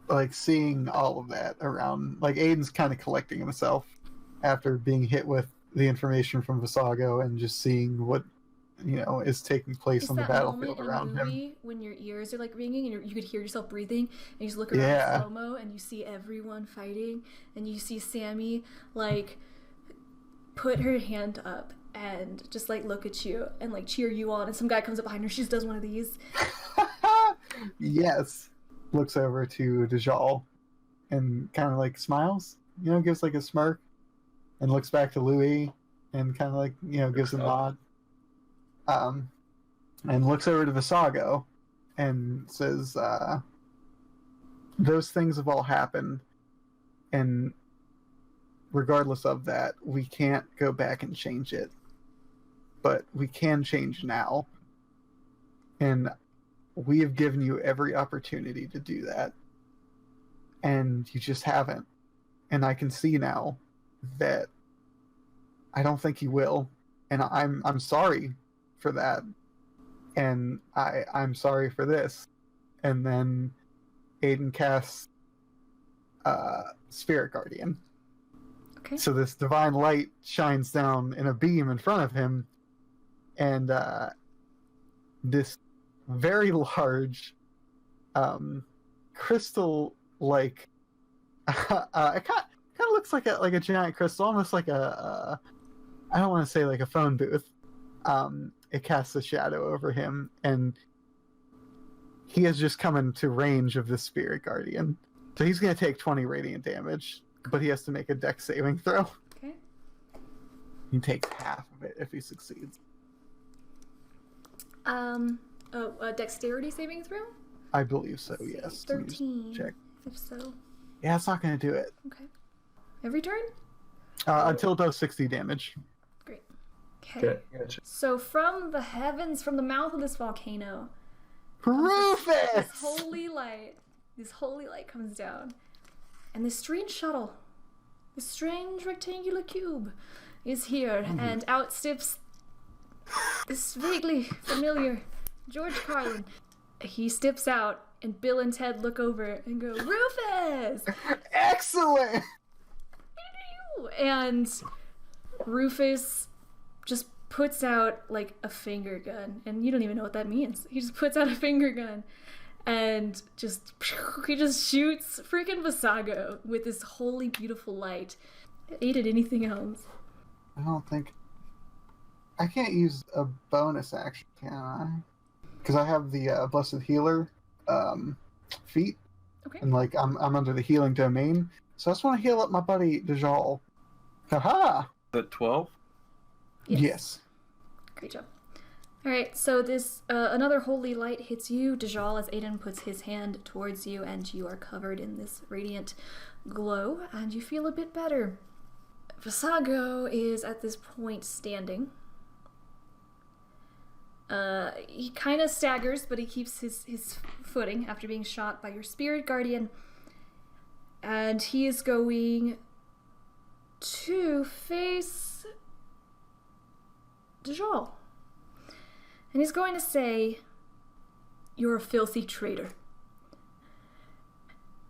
Like, seeing all of that around, like, Aiden's kind of collecting himself after being hit with the information from Visago and just seeing what, is taking place on the battlefield around him. When your ears are, like, ringing and you could hear yourself breathing, and you just look around in slow-mo and you see everyone fighting, and you see Sammy, like, put her hand up and just, like, look at you and, like, cheer you on, and some guy comes up behind her, she just does one of these. Yes. Looks over to Dajjal and kind of, like, smiles, gives, like, a smirk, and looks back to Loowee and kind of, like, gives a nod. And looks over to Visago and says, those things have all happened, and regardless of that, we can't go back and change it. But we can change now. And we have given you every opportunity to do that. And you just haven't. And I can see now that I don't think you will. And I'm sorry for that. And I'm sorry for this. And then Ayden casts Spirit Guardian. Okay. So this divine light shines down in a beam in front of him, and this very large crystal-like it kind of looks like a giant crystal, almost like a I don't want to say like a phone booth. It casts a shadow over him, and he has just come into range of the Spirit Guardian. So he's going to take 20 radiant damage, but he has to make a dex saving throw. Okay. He takes half of it if he succeeds. A dexterity saving throw? I believe so, yes. 13. Check. If so. Yeah, it's not going to do it. Okay. Every turn? Until it does 60 damage. Great. Okay. Gotcha. So from the heavens, from the mouth of this volcano, Rufus! This holy light comes down. And this strange shuttle, this strange rectangular cube is here, and out steps this vaguely familiar George Carlin. He steps out, and Bill and Ted look over and go, Rufus! Excellent! And Rufus just puts out, like, a finger gun, and you don't even know what that means. He just puts out a finger gun, and he just shoots freaking Visago with this holy, beautiful light. Ayden, anything else? I don't think... I can't use a bonus action, can I? Because I have the Blessed Healer feat. Okay. And, like, I'm under the healing domain. So I just want to heal up my buddy Dajjal. Haha! Is that 12? Yes. Great job. Alright, so this, another holy light hits you, Dajjal, as Ayden puts his hand towards you, and you are covered in this radiant glow, and you feel a bit better. Visago is at this point standing. He kind of staggers, but he keeps his footing after being shot by your spirit guardian. And he is going to face Dajjal. And he's going to say, "You're a filthy traitor.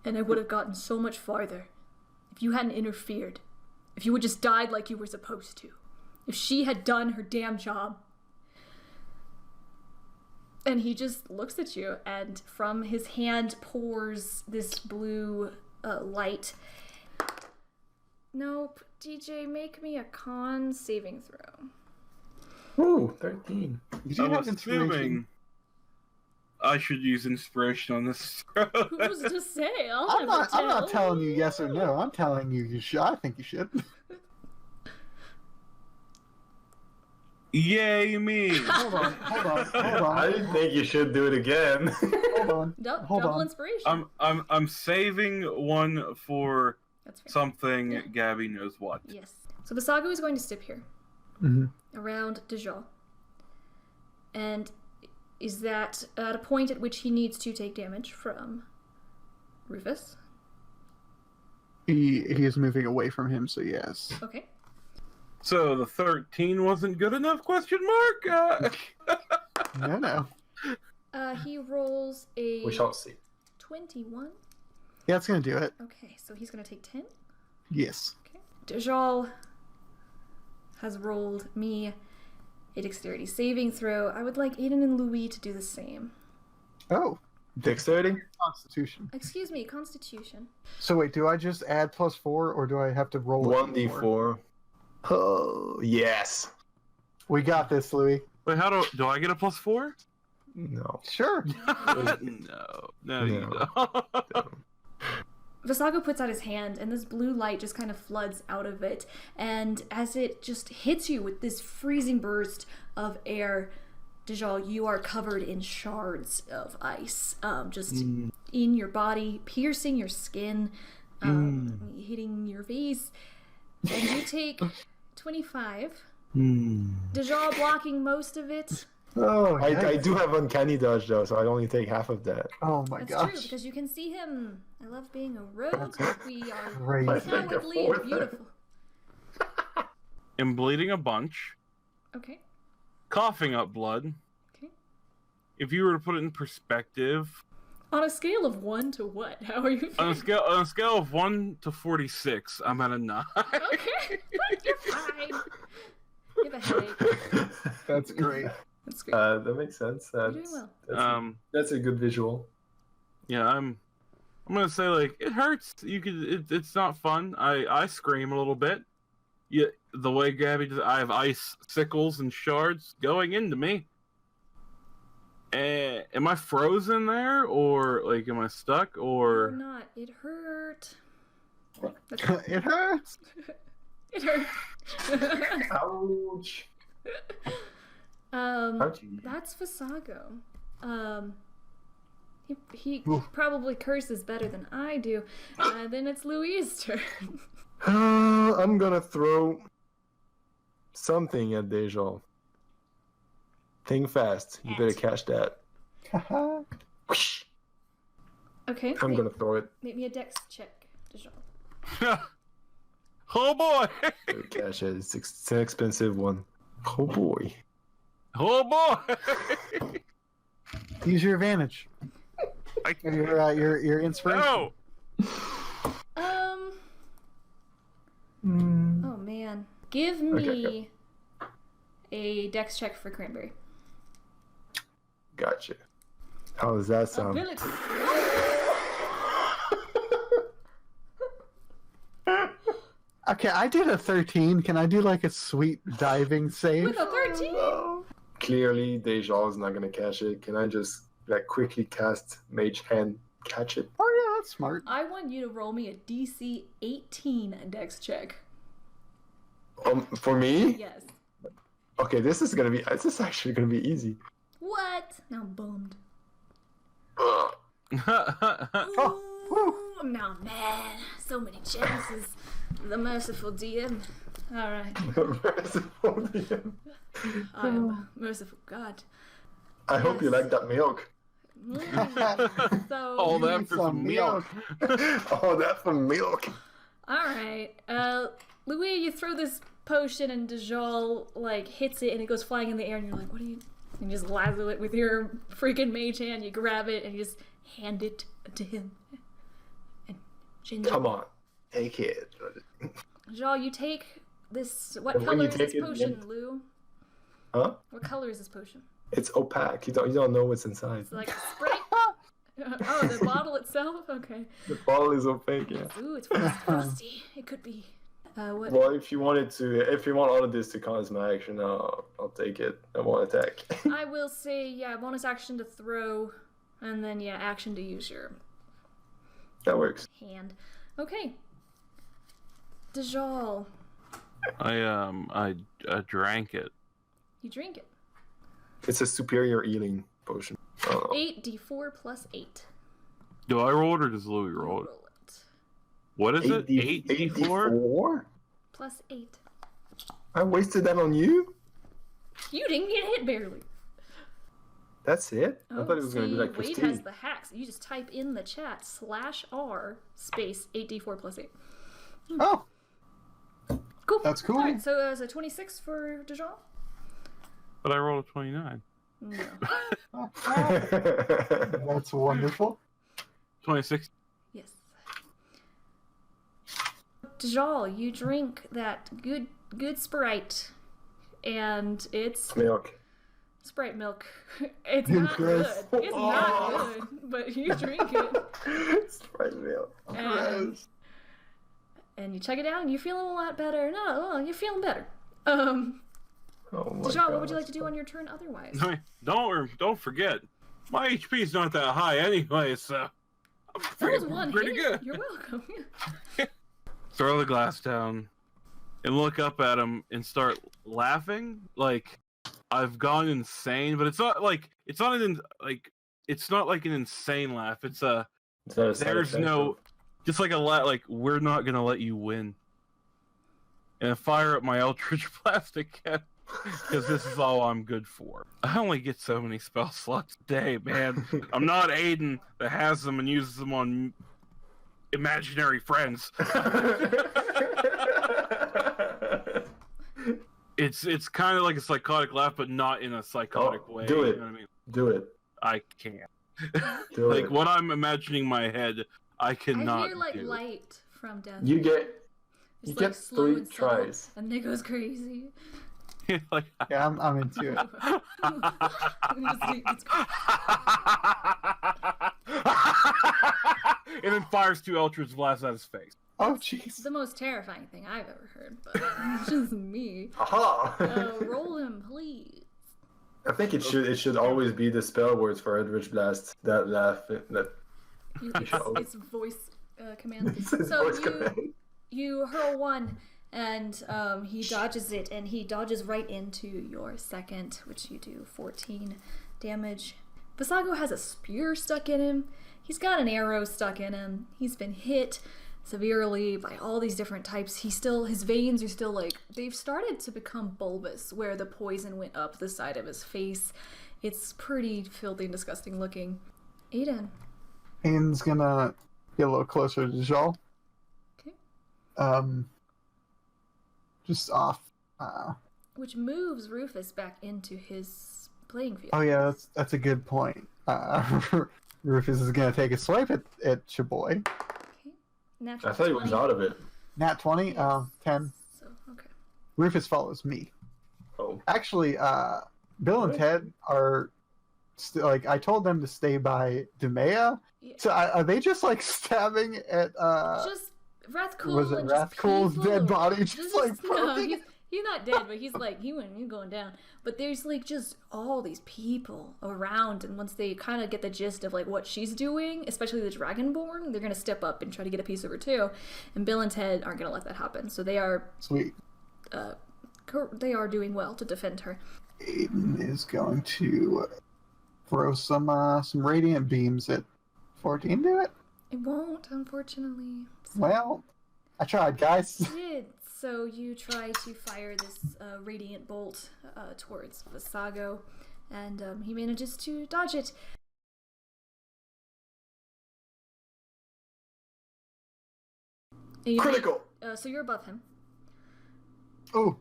And I would have gotten so much farther if you hadn't interfered. If you had just died like you were supposed to. If she had done her damn job." And he just looks at you, and from his hand pours this blue light. Nope. DJ, make me a con saving throw. Ooh, 13. You do I'm have inspiration. assuming I should use inspiration on this throw. Who's to say? I'm not telling you yes or no. I'm telling you you should. I think you should. Yay me! Hold on. I didn't think you should do it again. Hold on. Double inspiration. I'm saving one for That's fair. something Yeah. Gabby knows what. Yes. So Visago is going to step here. Mm-hmm. Around Dajjal. And is that at a point at which he needs to take damage from Rufus? He is moving away from him, so yes. Okay. So the 13 wasn't good enough? Question mark. No. He rolls a We shall see. 21. Yeah, it's gonna do it. Okay, so he's gonna take 10. Yes. Okay. Dajjal has rolled me a dexterity saving throw. I would like Ayden and Loowee to do the same. Oh, Dexterity? Constitution. Excuse me, Constitution. So wait, do I just add +4, or do I have to roll 1d4. Oh, yes. We got this, Louis. Wait, how do I get a +4? No. Sure. No, you don't. Visago puts out his hand, and this blue light just kind of floods out of it. And as it just hits you with this freezing burst of air, Dajjal, you are covered in shards of ice, just in your body, piercing your skin, hitting your face. And you take 25. Dajjal blocking most of it. Oh, I do have uncanny dodge though, so I only take half of that. Oh my That's gosh. true, because you can see him. I love being a rogue. We are Crazy. cowardly and beautiful. I'm bleeding a bunch, Okay. coughing up blood. Okay. If you were to put it in perspective, On a scale of 1 to what? How are you on feeling? a scale of 1 to 46, I'm at a 9. Okay. You're fine. You have a headache. That's great. That's great. That makes sense. You're doing well. That's a good visual. Yeah, I'm gonna say, like, it hurts. It's not fun. I scream a little bit. Yeah, the way Gabby does, I have ice sickles and shards going into me. Am I frozen there, or like am I stuck, You're or not. It hurt. It hurts. It hurt. Ouch. Ouch. That's Visago. He Oof. probably curses better than I do. Then it's Louise's turn. I'm gonna throw something at Dajjal. Think fast. You better catch that. Whoosh. Okay. I'm gonna throw it. Make me a dex check, Dajjal. oh boy, Better catch it. It's an expensive one. Oh boy. oh boy. Use your advantage. Your inspiration. No. Oh man. Give me a dex check for Cranberry. Gotcha. How does that sound? Ability. Okay, I did a 13. Can I do like a sweet diving save? With a 13? No. Clearly, Dajjal is not gonna catch it. Can I just quickly cast Mage Hand, catch it? Oh yeah, that's smart. I want you to roll me a DC 18 dex check. For me? Yes. Okay, this is actually gonna be easy. What? Now I'm bummed. Oh, woo. Ooh, no, man. So many chances. The merciful DM. Alright. Merciful DM. I am a merciful God. I hope you like that milk. So All You that need for some some milk. Oh, that for milk. Alright. Loowee, you throw this potion and Dajjal like hits it and it goes flying in the air and you're like, what are you? And you just lasso it with your freaking mage hand, you grab it and you just hand it to him. And Ginger. Come on, take it. Dajjal, you take this. What And when color you is take this it, potion, then- Lou? Huh? What color is this potion? It's opaque. You don't know what's inside. It's like Sprite. Oh, the bottle itself? Okay. The bottle is opaque. Yeah. Ooh, it's frosty. It could be. What? Well, if you want all of this to count as my action, I'll take it. I won't attack. I will say, yeah, bonus action to throw, and then, yeah, action to use your That works. hand. Okay. Dajjal, I drank it. you drink it. It's a superior healing potion. Oh. 8d4 plus 8. Do I roll it or does Loowee roll it? Roll it. What is it? 8d4? 8d4? Plus 8. I wasted that on you? You didn't get hit barely. That's it? I thought it was going to be like Wade 15. has the hacks. You just type in the chat /r space 8d4 plus 8. Oh, Cool. That's cool. Alright, so it's a 26 for Dajjal? But I rolled a 29. No. that's wonderful. 26. Yes. Dajjal, you drink that good Sprite, and it's Milk. Sprite milk. It's not good. Gross. It's not good, but you drink it. Sprite milk. And you check it out, and you're feeling a lot better. No, you're feeling better. Oh my Dajjal, what would God. you like to do on your turn otherwise? Don't forget, my HP's not that high anyway, so I'm That was one pretty hit. good. You're welcome. Throw the glass down and look up at him and start laughing like I've gone insane, but it's not like it's not like an insane laugh. It's a Is that a side there's effect no of- just like a like we're not gonna let you win. And I fire up my Eldritch Blast again because this is all I'm good for. I only get so many spell slots a day, man. I'm not Ayden that has them and uses them on imaginary friends. It's kind of like a psychotic laugh, but not in a psychotic way. do it. You know what I mean? Do it. I can't. Do Like it. what I'm imagining in my head, I cannot I hear like do. light from death. You get It's you like get slow 3 and subtle, tries. and then it goes crazy. Like, Yeah, I'm into it. and then fires 2 Eldritch Blasts at his face. Oh, It's jeez. the most terrifying thing I've ever heard, but it's just me. Aha! Roll him, please. I think it should always be the spell words for Eldritch Blast. That laugh. That It's voice command. it's his So voice command. you hurl one, and he dodges it, and he dodges right into your second, which you do 14 damage. Visago has a spear stuck in him. He's got an arrow stuck in him. He's been hit severely by all these different types. His veins are still like, they've started to become bulbous where the poison went up the side of his face. It's pretty filthy and disgusting looking. Ayden. Hayden's gonna get a little closer to Dajjal. Okay. Just off. Which moves Rufus back into his playing field. Oh yeah, that's a good point. Rufus is gonna take a swipe at Chaboy. Okay. Natural I thought he was 20. out of it. Nat 20, Yes. 10. So, okay. Rufus follows me. Oh. Actually, Bill and Really? Ted are like I told them to stay by Demea. Yeah. So are they just like stabbing at Just Rathcool was it and just Rathcool's people dead body? just- Just like no, poking? he's not dead, but he's like he's going down. But there's like just all these people around, and once they kind of get the gist of like what she's doing, especially the Dragonborn, they're gonna step up and try to get a piece of her too. And Bill and Ted aren't gonna let that happen, so they are Sweet. doing well to defend her. Ayden is going to throw some radiant beams at 14 to it. It won't, unfortunately. Well, I tried, guys. Did. So you try to fire this radiant bolt towards Visago, and he manages to dodge it. Critical! So you're above him. Oh,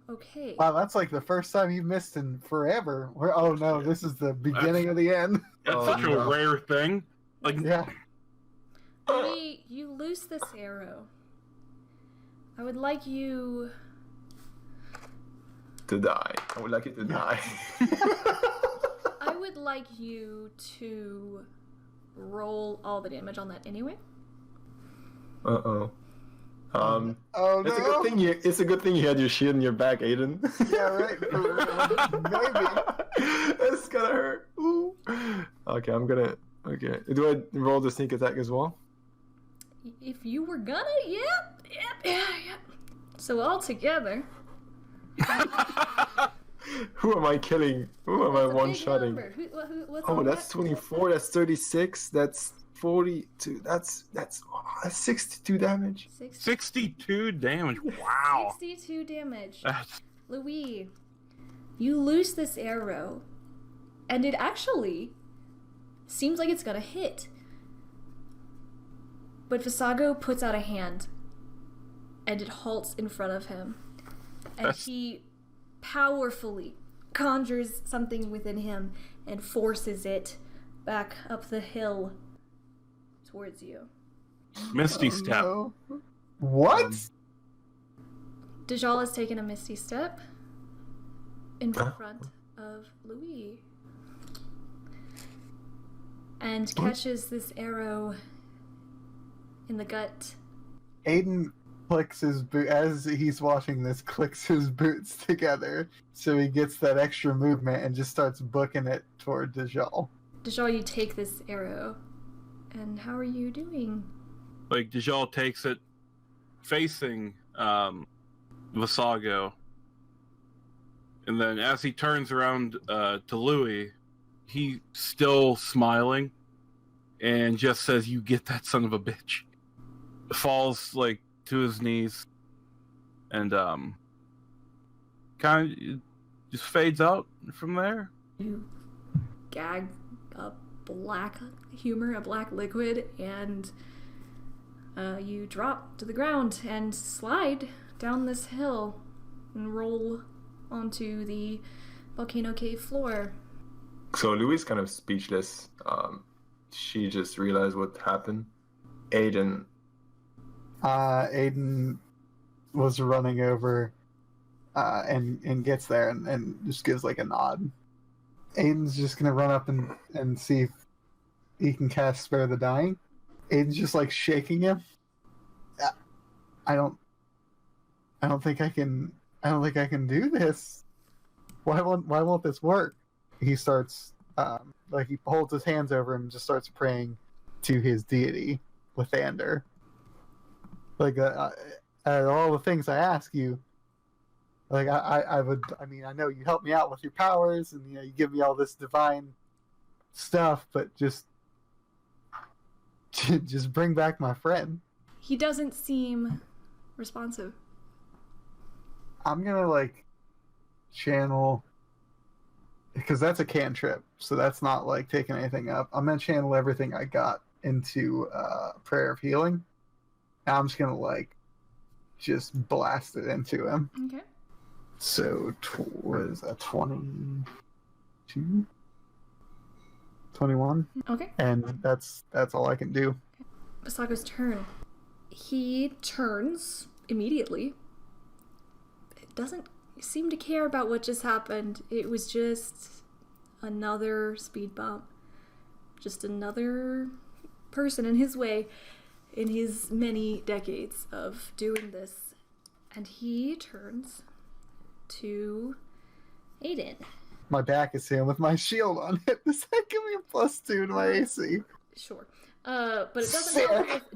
Okay. wow, that's like the first time you've missed in forever. Oh no, this is the beginning of the end. That's such a rare thing. Like, Yeah. Louis, you loose this arrow. I would like you to die. I would like it to die. I would like you to roll all the damage on that anyway. Uh-oh. Oh no. It's a good thing you had your shield in your back, Ayden. Yeah, right. Maybe. That's gonna hurt. Ooh. Okay, okay. Do I roll the sneak attack as well? If you were gonna, yep. So all together. Who am I killing? Who am I one-shotting? Oh, that's 24. That's 36. That's 42. That's 62 damage. 62 damage. Wow. 62 damage. Loowee, you loose this arrow, and it actually seems like it's gonna hit. But Visago puts out a hand, and it halts in front of him. And he powerfully conjures something within him and forces it back up the hill towards you. Misty step. No. What? Dajjal has taken a misty step in front of Loowee and catches this arrow in the gut. Ayden clicks his boot as he's watching this. Clicks his boots together so he gets that extra movement and just starts booking it toward Dajjal. Dajjal, you take this arrow, and how are you doing? Like, Dajjal takes it facing Visago, and then as he turns around to Loowee, he's still smiling and just says, "You get that son of a bitch." Falls like to his knees and kind of just fades out from there. You gag a black liquid, and you drop to the ground and slide down this hill and roll onto the volcano cave floor. So Louie's kind of speechless. She just realized what happened. Ayden was running over and gets there and just gives like a nod. Ayden's just gonna run up and see if he can cast Spare the Dying. Ayden's just like shaking him. I don't think I can do this. Why won't this work? He starts like he holds his hands over him and just starts praying to his deity, Lathander. Like all the things I ask you, like I know you help me out with your powers and you give me all this divine stuff, but just bring back my friend. He doesn't seem responsive. I'm gonna like channel, because that's a cantrip, so that's not like taking anything up. I'm gonna channel everything I got into Prayer of Healing. I'm just gonna like just blast it into him. Okay. So what is that? 22, 21. Okay. And that's all I can do. Visago's turn. He turns immediately. It doesn't seem to care about what just happened. It was just another speed bump. Just another person in his way in his many decades of doing this. And he turns to Ayden. My back is him with my shield on it. Does that give me a +2 to my AC? Sure. But it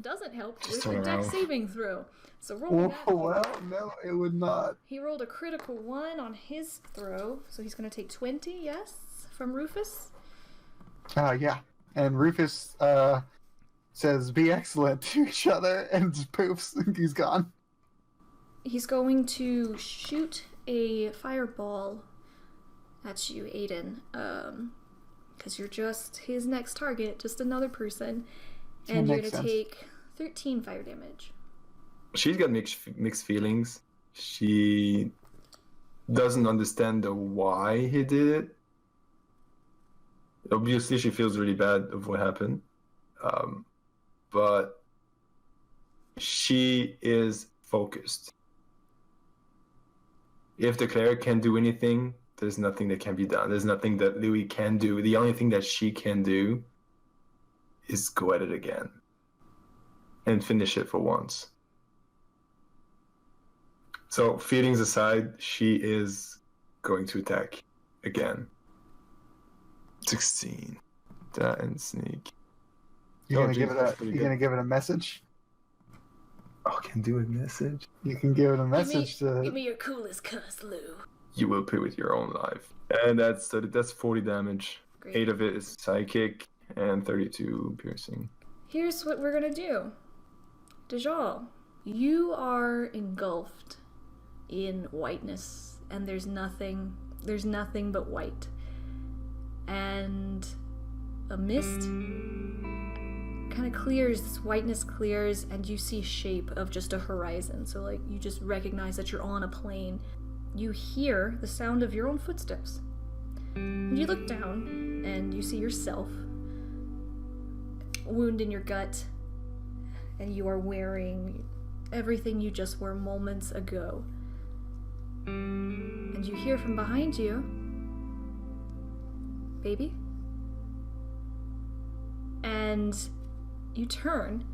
doesn't help with your dex saving throw. So roll that. Well, no, it would not. He rolled a critical 1 on his throw, so he's going to take 20, yes, from Rufus. Yeah. And Rufus says, "Be excellent" to each other, and just poofs, and he's gone. He's going to shoot a fireball at you, Ayden. Because you're just his next target, just another person. And you're going to take 13 fire damage. She's got mixed feelings. She doesn't understand the why he did it. Obviously, she feels really bad of what happened. But she is focused. If the cleric can't do anything, there's nothing that can be done. There's nothing that Loowee can do. The only thing that she can do is go at it again and finish it for once. So, feelings aside, she is going to attack again. 16. That and sneak. You're gonna give it a message? Oh, I can do a message? You can give it a message Give me your coolest cuss, Lou. You will pay with your own life. And that's 40 damage. Great. 8 of it is psychic and 32 piercing. Here's what we're gonna do. Dajjal, you are engulfed in whiteness, and there's nothing but white. And a mist kind of clears, this whiteness clears, and you see shape of just a horizon. So like you just recognize that you're on a plane. You hear the sound of your own footsteps. And you look down and you see yourself, wound in your gut, and you are wearing everything you just wore moments ago. And you hear from behind you, baby? And you turn,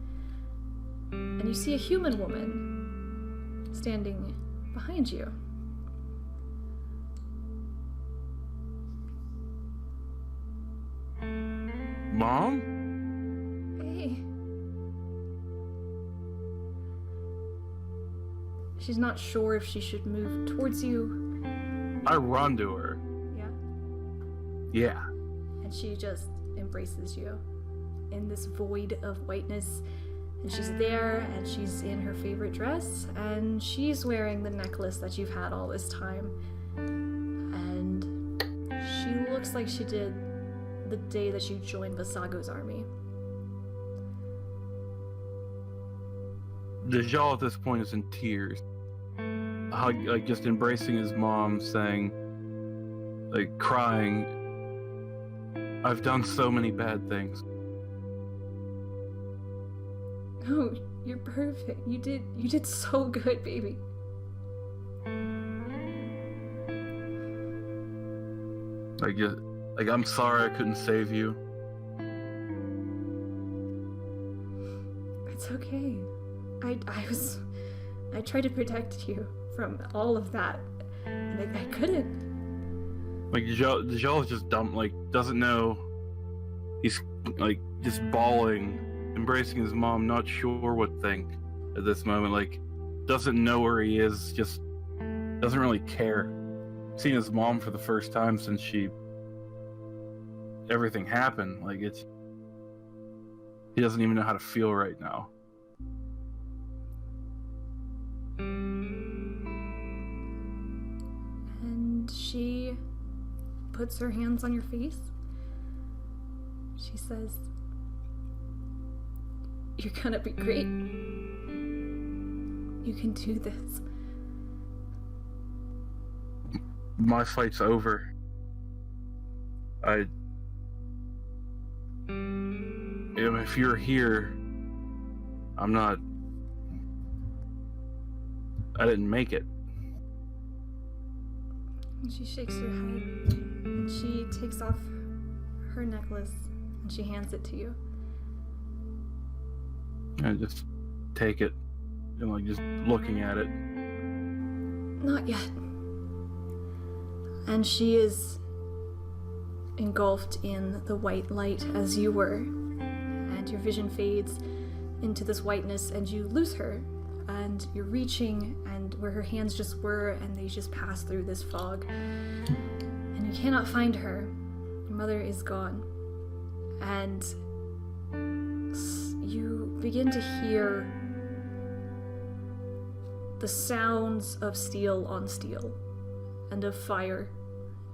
and you see a human woman standing behind you. Mom? Hey. She's not sure if she should move towards you. I run to her. Yeah? Yeah. And she just embraces you in this void of whiteness. And she's there, and she's in her favorite dress, and she's wearing the necklace that you've had all this time. And she looks like she did the day that you joined Visago's army. Dajjal at this point is in tears. Like just embracing his mom, saying, like crying, I've done so many bad things. No, you're perfect. You did so good, baby. Like I'm sorry I couldn't save you. It's okay. I tried to protect you from all of that, and I couldn't. Like Dajjal is just dumb, like doesn't know. He's like just bawling, embracing his mom, not sure what to think at this moment. Like doesn't know where he is, just doesn't really care. Seeing his mom for the first time since everything happened. Like he doesn't even know how to feel right now. And she puts her hands on your face. She says, "You're gonna be great. You can do this." My fight's over. If you're here, I didn't make it. And she shakes her head, and she takes off her necklace, and she hands it to you. I just take it, and like just looking at it. Not yet. And she is engulfed in the white light as you were, and your vision fades into this whiteness, and you lose her, and you're reaching, and where her hands just were, and they just pass through this fog, and you cannot find her. Your mother is gone, and you begin to hear the sounds of steel on steel, and of fire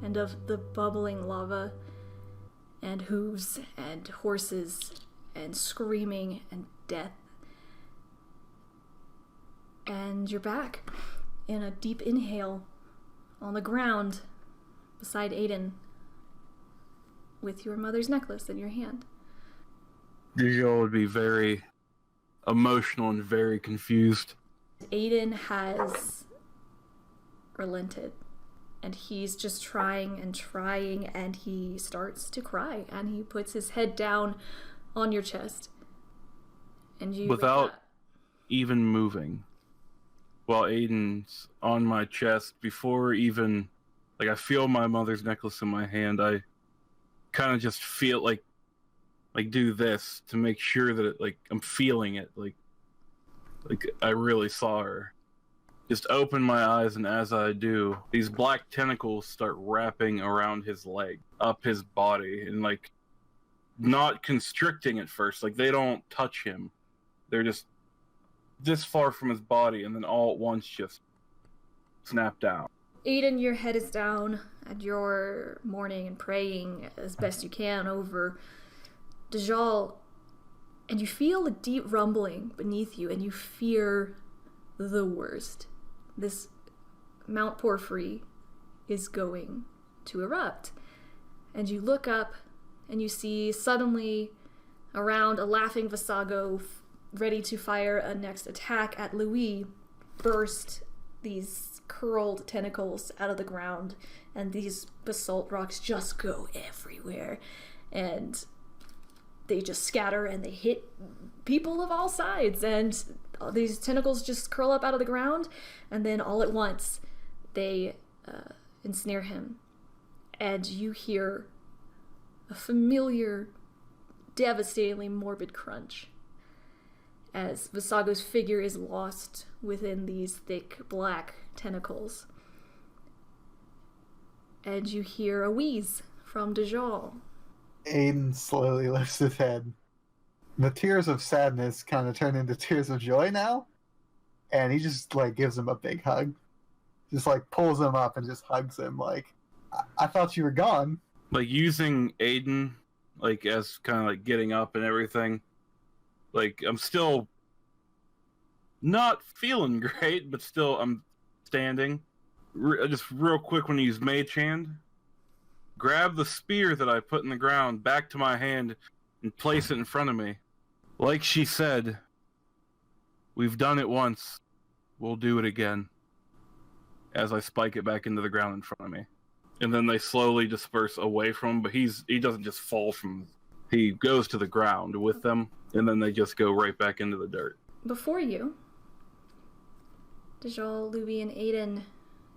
and of the bubbling lava, and hooves, and horses, and screaming, and death. And you're back in a deep inhale on the ground beside Ayden with your mother's necklace in your hand. Dajjal would be very emotional and very confused. Ayden has relented, and he's just trying, and he starts to cry, and he puts his head down on your chest. And you without even moving. While Ayden's on my chest, before even, like, I feel my mother's necklace in my hand, I kind of just feel like do this to make sure that it, like, I'm feeling it, like I really saw her. Just open my eyes, and as I do, these black tentacles start wrapping around his leg, up his body, and, like, not constricting at first, like, they don't touch him. They're just this far from his body, and then all at once just snap down. Ayden, your head is down, and you're mourning and praying as best you can over Dajjal, and you feel a deep rumbling beneath you, and you fear the worst. This Mount Porphyry is going to erupt. And you look up, and you see suddenly around a laughing Visago ready to fire a next attack at Loowee, burst these curled tentacles out of the ground, and these basalt rocks just go everywhere, and they just scatter, and they hit people of all sides, and these tentacles just curl up out of the ground, and then all at once they ensnare him, and you hear a familiar, devastatingly morbid crunch as Visago's figure is lost within these thick black tentacles. And you hear a wheeze from Dajjal. Ayden slowly lifts his head. The tears of sadness kind of turn into tears of joy now, and he just, like, gives him a big hug. Just, like, pulls him up and just hugs him, like, I thought you were gone. Like, using Ayden, like, as kind of, like, getting up and everything. Like, I'm still not feeling great, but still I'm standing. Just real quick, when you use Mage Hand, grab the spear that I put in the ground back to my hand and place it in front of me. Like she said, we've done it once, we'll do it again. As I spike it back into the ground in front of me. And then they slowly disperse away from him, but he doesn't just fall from... He goes to the ground with them, and then they just go right back into the dirt. Before you, Dajjal, Loowee, and Ayden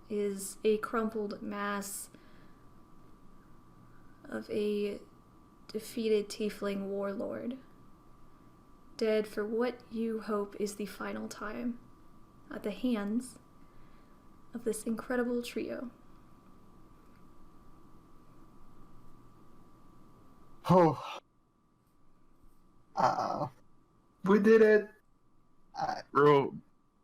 is a crumpled mass of a defeated Tiefling warlord, dead for what you hope is the final time at the hands of this incredible trio. Oh. We did it. Bro,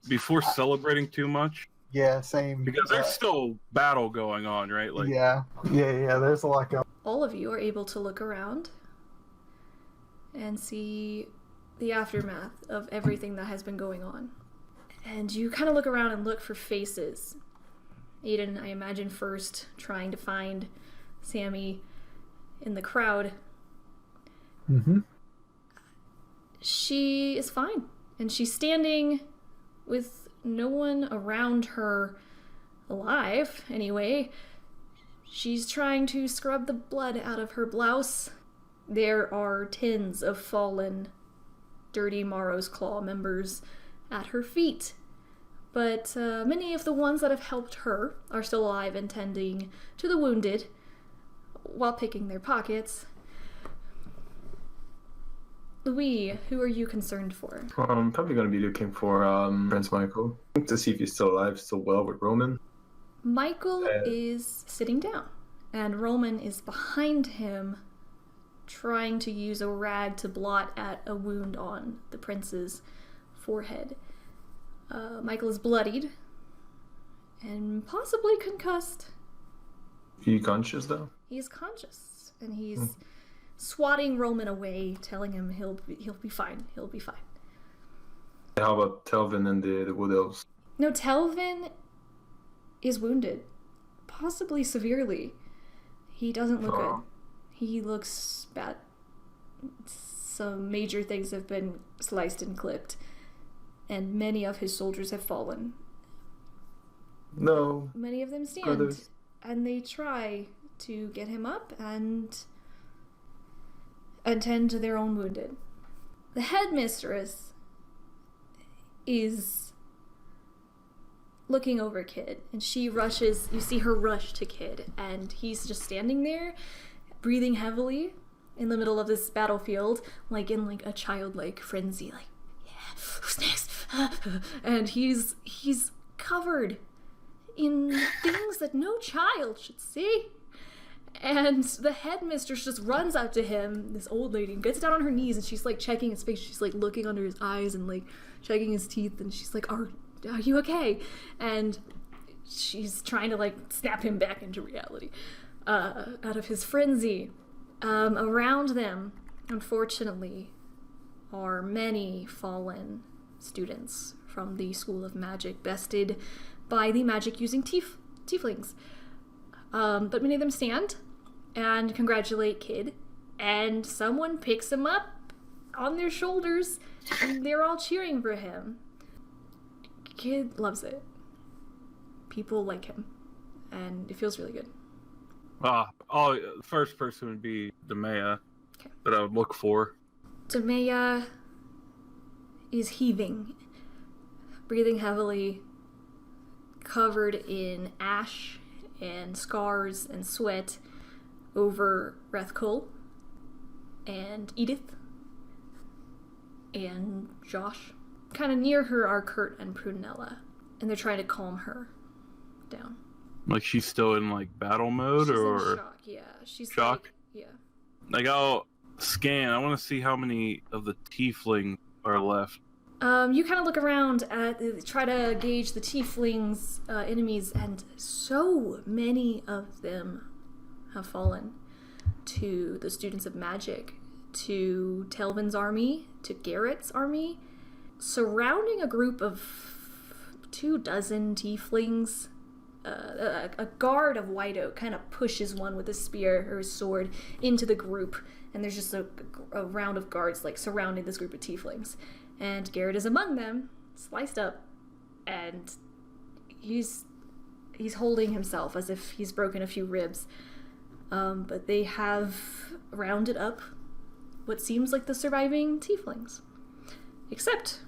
before celebrating too much, Yeah, same. because there's still battle going on, right? Like, yeah, there's a lot going on. All of you are able to look around and see the aftermath of everything that has been going on. And you kind of look around and look for faces. Ayden, I imagine, first trying to find Sammy in the crowd. Mm-hmm. She is fine, and she's standing with no one around her alive, anyway. She's trying to scrub the blood out of her blouse. There are tins of fallen, dirty Morrow's Claw members at her feet. But many of the ones that have helped her are still alive and tending to the wounded while picking their pockets. Loowee, who are you concerned for? I'm probably going to be looking for Prince Michael to see if he's still alive, still well with Roman. Michael is sitting down, and Roman is behind him, trying to use a rag to blot at a wound on the prince's forehead. Michael is bloodied and possibly concussed. He conscious though? He's conscious, and he's swatting Roman away, telling him he'll be fine. He'll be fine. How about Telvin and the Wood Elves? No, Telvin is wounded, possibly severely. He doesn't look good. He looks bad. Some major things have been sliced and clipped, and many of his soldiers have fallen. No. Many of them stand, brothers. And they try to get him up and attend to their own wounded. The headmistress is looking over Kid, and she rushes. You see her rush to Kid, and he's just standing there, breathing heavily in the middle of this battlefield, like in like a childlike frenzy, like, yeah, who's next? And he's covered in things that no child should see. And the headmistress just runs out to him, this old lady, and gets down on her knees, and she's like checking his face. She's like looking under his eyes and like checking his teeth, and she's like, are you okay? And she's trying to like snap him back into reality out of his frenzy. Around them, unfortunately, are many fallen students from the School of Magic, bested by the magic-using tieflings. But many of them stand and congratulate Kid, and someone picks him up on their shoulders, and they're all cheering for him. Kid loves it. People like him, and it feels really good. The first person would be Demea, that I would look for. Demea is heaving, breathing heavily, covered in ash and scars and sweat over Rethkul and Edith and Josh. Kind of near her are Kurt and Prunella, and they're trying to calm her down. Like she's still in like battle mode, She's or in shock, yeah. She's shock? Like, yeah. Like I'll scan. I want to see how many of the tiefling are left. You kind of look around try to gauge the tieflings' enemies, and so many of them have fallen to the students of magic, to Telvin's army, to Garrett's army, surrounding a group of 24 tieflings. A guard of White Oak kind of pushes one with a spear or a sword into the group, and there's just a round of guards like surrounding this group of tieflings. And Garrett is among them, sliced up, and he's holding himself as if he's broken a few ribs. But they have rounded up what seems like the surviving tieflings. Except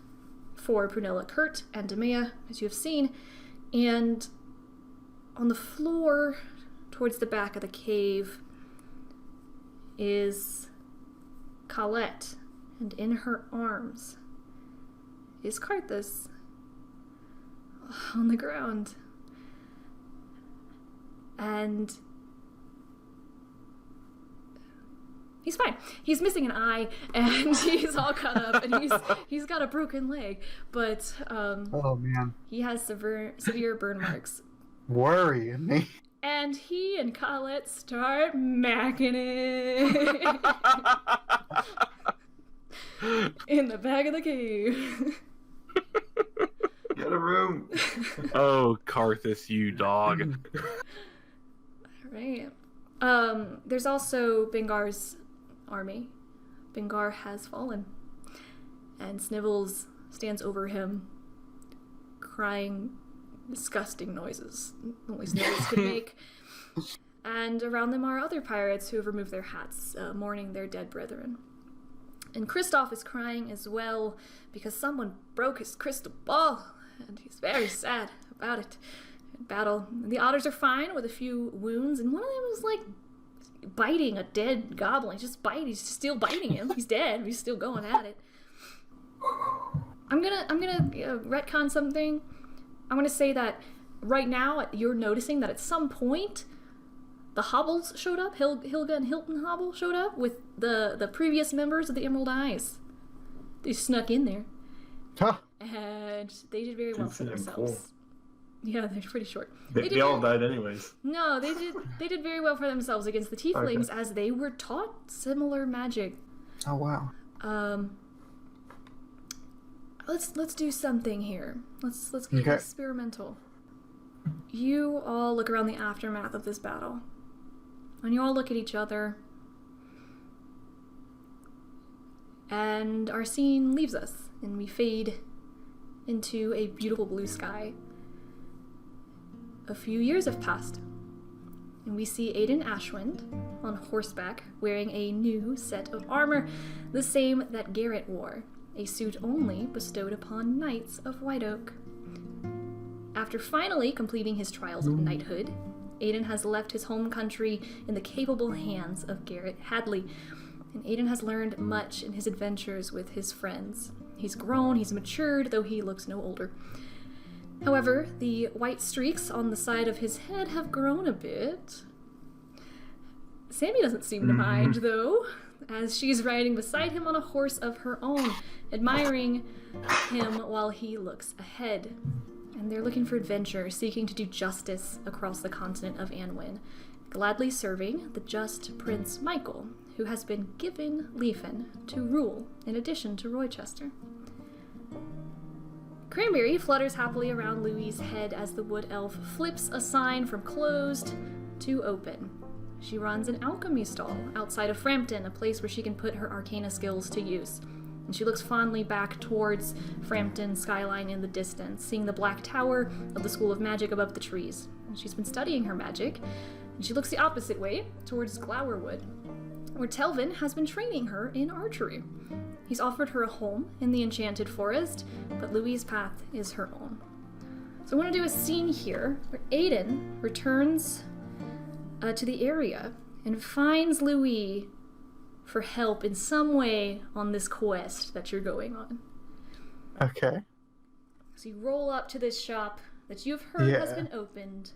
for Prunella, Kurt, and Demea, as you have seen. And on the floor towards the back of the cave is Colette, and in her arms is Karthus on the ground. And he's fine. He's missing an eye, and he's all cut up, and he's got a broken leg. But oh man, he has severe burn marks. Worrying me. And he and Colette start macking it in the back of the cave. Get a room. Oh, Karthus, you dog. Right. There's also Bingar's army. Bingar has fallen. And Snivels stands over him, crying disgusting noises only Snivels could make. And around them are other pirates who have removed their hats, mourning their dead brethren. And Kristoff is crying as well because someone broke his crystal ball, and he's very sad about it. In battle, the otters are fine with a few wounds, and one of them is like biting a dead goblin. He's still biting him. He's dead. He's still going at it. I'm gonna retcon something. I'm gonna say that right now you're noticing that at some point the Hobbles showed up. Hilga and Hilton Hobble showed up with the previous members of the Emerald Eyes. They snuck in there. Huh. And they did very well for themselves. Yeah, they're pretty short. They all died anyways. No, they did very well for themselves against the Tieflings as they were taught similar magic. Oh wow. Let's do something here. Let's get experimental. You all look around the aftermath of this battle. And you all look at each other. And our scene leaves us, and we fade into a beautiful blue sky. A few years have passed, and we see Ayden Ashwind on horseback wearing a new set of armor, the same that Garrett wore, a suit only bestowed upon knights of White Oak. After finally completing his trials of knighthood, Ayden has left his home country in the capable hands of Garrett Hadley, and Ayden has learned much in his adventures with his friends. He's grown, he's matured, though he looks no older. However, the white streaks on the side of his head have grown a bit. Sammy doesn't seem to mind, though, as she's riding beside him on a horse of her own, admiring him while he looks ahead. And they're looking for adventure, seeking to do justice across the continent of Anwin, gladly serving the just Prince Michael, who has been given Leafen to rule, in addition to Rochester. Cranberry flutters happily around Louie's head as the wood elf flips a sign from closed to open. She runs an alchemy stall outside of Frampton, a place where she can put her arcana skills to use. And she looks fondly back towards Frampton skyline in the distance, seeing the black tower of the School of Magic above the trees. And she's been studying her magic, and she looks the opposite way, towards Glowerwood, where Telvin has been training her in archery. He's offered her a home in the Enchanted Forest, but Louie's path is her own. So I want to do a scene here where Ayden returns to the area and finds Loowee for help in some way on this quest that you're going on. Okay. So you roll up to this shop that you've heard has been opened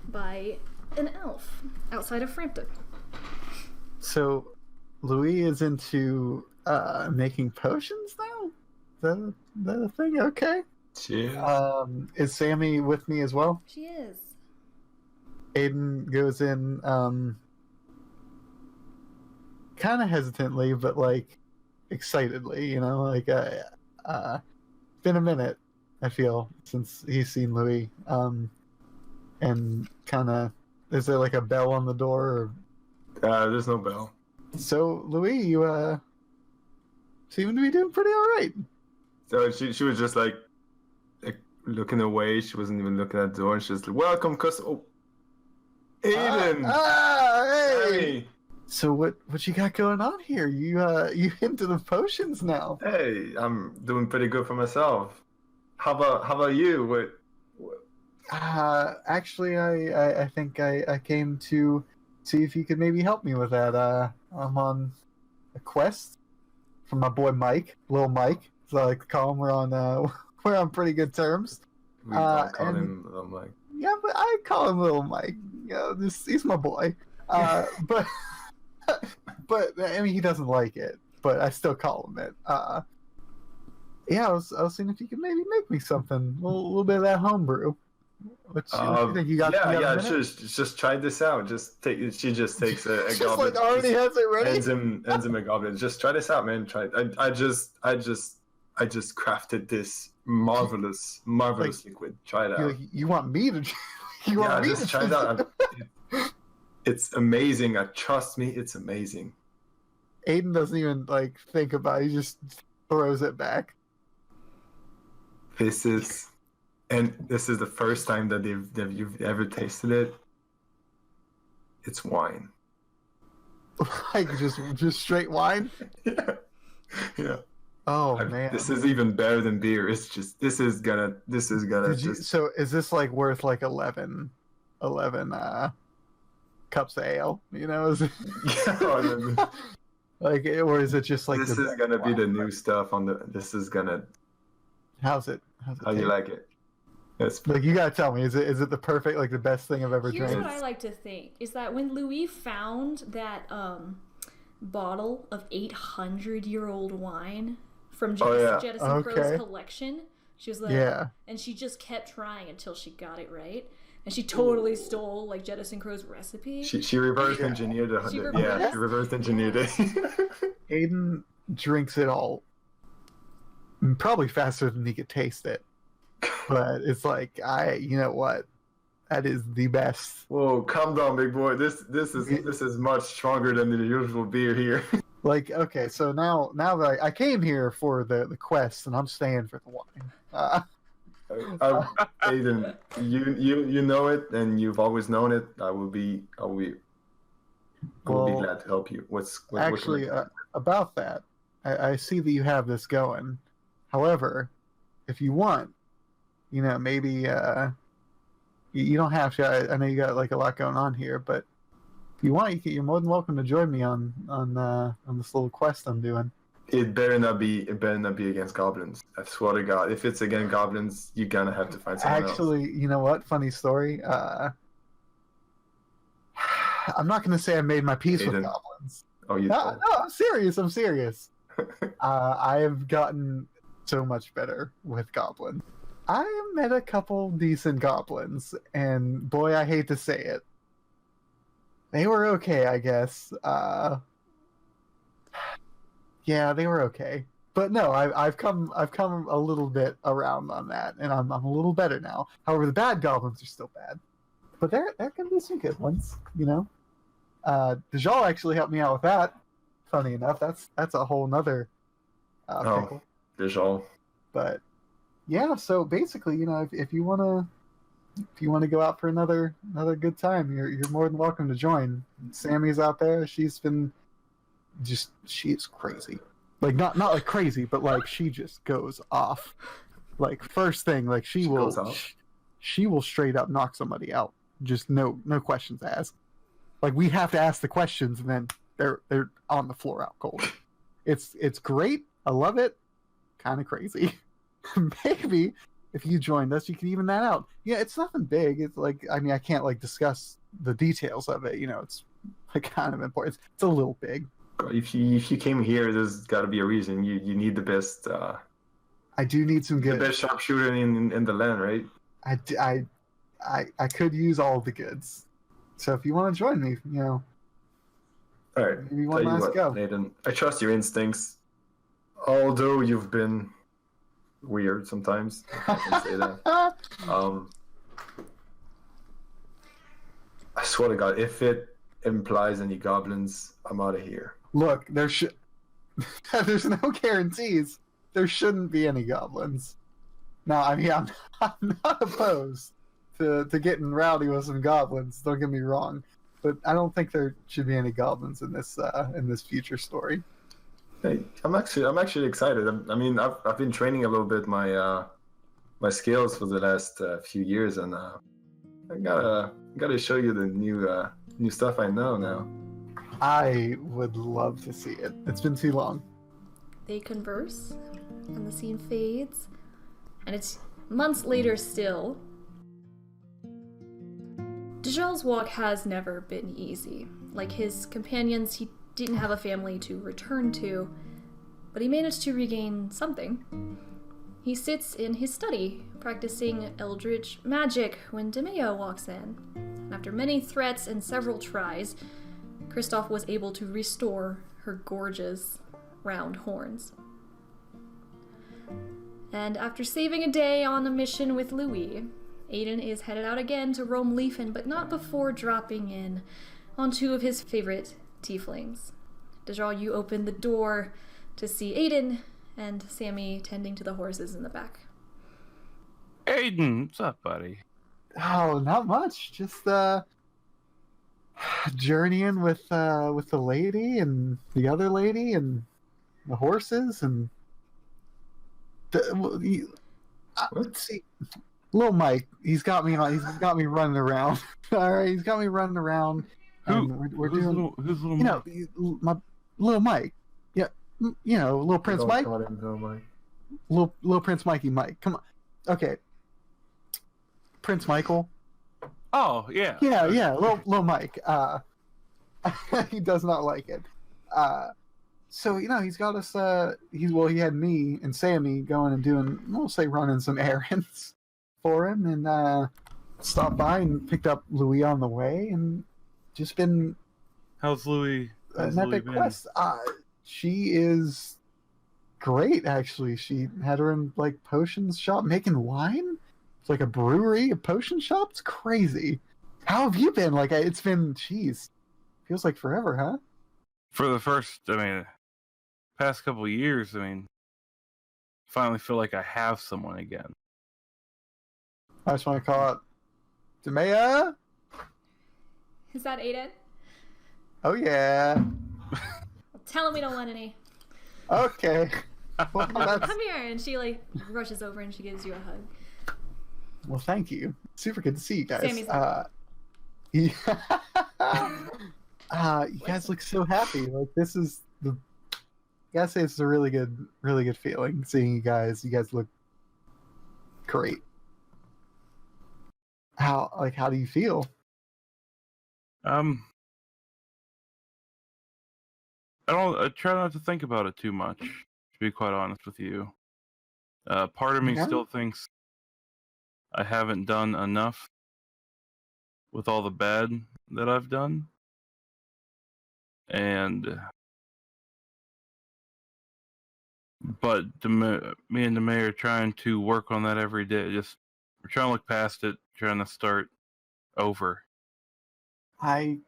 by an elf outside of Frampton. So Loowee is into making potions now? Is that a thing? Okay. Yeah. Is Sammy with me as well? She is. Ayden goes in kind of hesitantly, but like excitedly, you know, like been a minute, I feel, since he's seen Loowee. And kind of, is there like a bell on the door? Or... there's no bell. So Loowee, you seem to be doing pretty all right. So she was just like looking away. She wasn't even looking at the door. And she's just like, welcome, Ayden! Hey! So what you got going on here? You into the potions now? Hey, I'm doing pretty good for myself. How about you? Actually, I think I came to see if you could maybe help me with that. I'm on a quest from my boy Mike, Little Mike, as I like to call him. We're on pretty good terms. We don't call him Little Mike. Yeah, but I call him Little Mike. You know, he's my boy. But I mean, he doesn't like it, but I still call him it. Yeah, I was seeing if you could maybe make me something, a little bit of that homebrew. What you think? You got? Just try this out. She just takes a just goblet. Like already has it ready. Hands him a goblet. Just try this out, man. Try it. I just crafted this marvelous like, liquid. Try it out. You want me to? Just try it out. It's amazing. Trust me, it's amazing. Ayden doesn't even like think about it. He just throws it back. This is the first time that you've ever tasted it. It's wine. Like just straight wine? Yeah. Oh man. This is even better than beer. It's just this is gonna So is this like worth like 11 cups of ale? You know, is it... like, or is it just like this is gonna be the new stuff on the? This is gonna. How's it? How do you like it? It's like, you gotta tell me. Is it the perfect, like the best thing I've ever drank? Here's what I like to think is that when Loowee found that bottle of 800-year-old wine from Jettison Crow's collection, She was like, Yeah. and she just kept trying until she got it right. And she totally stole like Jettison Crow's recipe. She reverse engineered it. She reverse engineered it. Ayden drinks it all probably faster than he could taste it. But it's like, you know what? That is the best. Whoa, calm down, big boy. This is much stronger than the usual beer here. Like, okay, so now that I came here for the quest, and I'm staying for the wine. Ayden, you know it, and you've always known it. I will be glad to help you. Actually, about that, I see that you have this going. However, if you want, maybe you don't have to. I know you got like a lot going on here, but if you want, you're more than welcome to join me on this little quest I'm doing. It better not be against goblins. I swear to God, if it's against goblins, you're gonna have to find someone else. Actually, you know what? Funny story. I'm not gonna say I made my peace with goblins. Oh, you? No, I'm serious. I have gotten so much better with goblins. I met a couple decent goblins, and boy, I hate to say it, they were okay, I guess. Yeah, they were okay, but no, I've come a little bit around on that, and I'm a little better now. However, the bad goblins are still bad, but there can be some good ones, Dajjal actually helped me out with that. Funny enough, that's a whole nother pickle. Dajjal. But yeah, so basically, if you wanna go out for another good time, you're more than welcome to join. Sammy's out there. She is crazy. Like not like crazy, but like she just goes off. Like first thing, like she will straight up knock somebody out. Just no questions asked. Like we have to ask the questions, and then they're on the floor out cold. It's great. I love it. Kind of crazy. Maybe if you joined us, you can even that out. Yeah, it's nothing big. It's like, I mean, I can't like discuss the details of it. It's like kind of important. It's a little big. If you came here, there's got to be a reason. You need the best. I do need some good. The best sharpshooter in the land, right? I could use all the goods. So if you want to join me, All right. maybe one last go. Nathan, I trust your instincts. Although you've been weird sometimes, I can say that. I swear to God, if it implies any goblins, I'm out of here. Look, there's no guarantees. There shouldn't be any goblins. Now, I mean, I'm not opposed to getting rowdy with some goblins. Don't get me wrong, but I don't think there should be any goblins in this future story. Hey, I'm actually excited. I mean, I've been training a little bit my skills for the last few years, and I gotta show you the new stuff I know now. I would love to see it. It's been too long. They converse, and the scene fades, and it's months later still. Dajjal's walk has never been easy. Like his companions, he didn't have a family to return to, but he managed to regain something. He sits in his study, practicing eldritch magic when Demeo walks in. And after many threats and several tries, Kristoff was able to restore her gorgeous round horns. And after saving a day on a mission with Loowee, Ayden is headed out again to roam Leafin, but not before dropping in on two of his favorite Tieflings. Dajjal, you open the door to see Ayden and Sammy tending to the horses in the back. Ayden, what's up, buddy? Oh, not much. Just journeying with the lady and the other lady and the horses and let's see. Little Mike, he's got me running around. All right, he's got me running around. We're doing. Who's little Mike? My little Mike. Yeah, little Prince Mike. Little Prince Mikey Mike. Come on. Okay. Prince Michael. Oh yeah. Yeah. Little Mike. He does not like it. so he's got us. He had me and Sammy going and doing, we'll say, running some errands for him, and stopped by and picked up Loowee on the way, and just been. How's Loowee? An epic quest. She is great, actually. She had her in like potions shop making wine. It's like a brewery, a potion shop. It's crazy. How have you been? Like, it's been, jeez, feels like forever, huh? For the first, past couple of years, finally feel like I have someone again. I just want to call it Demea. Is that Ayden? Oh yeah. Tell him we don't want any. Okay. Well, Come here, and she like rushes over and she gives you a hug. Well, thank you. Super good to see you guys. Sammy's you guys look so happy. Like, this is the. I gotta say, it's a really good feeling seeing you guys. You guys look great. How do you feel? I try not to think about it too much, to be quite honest with you. Part of me still thinks I haven't done enough with all the bad that I've done. But me and the mayor are trying to work on that every day. We're trying to look past it, trying to start over. I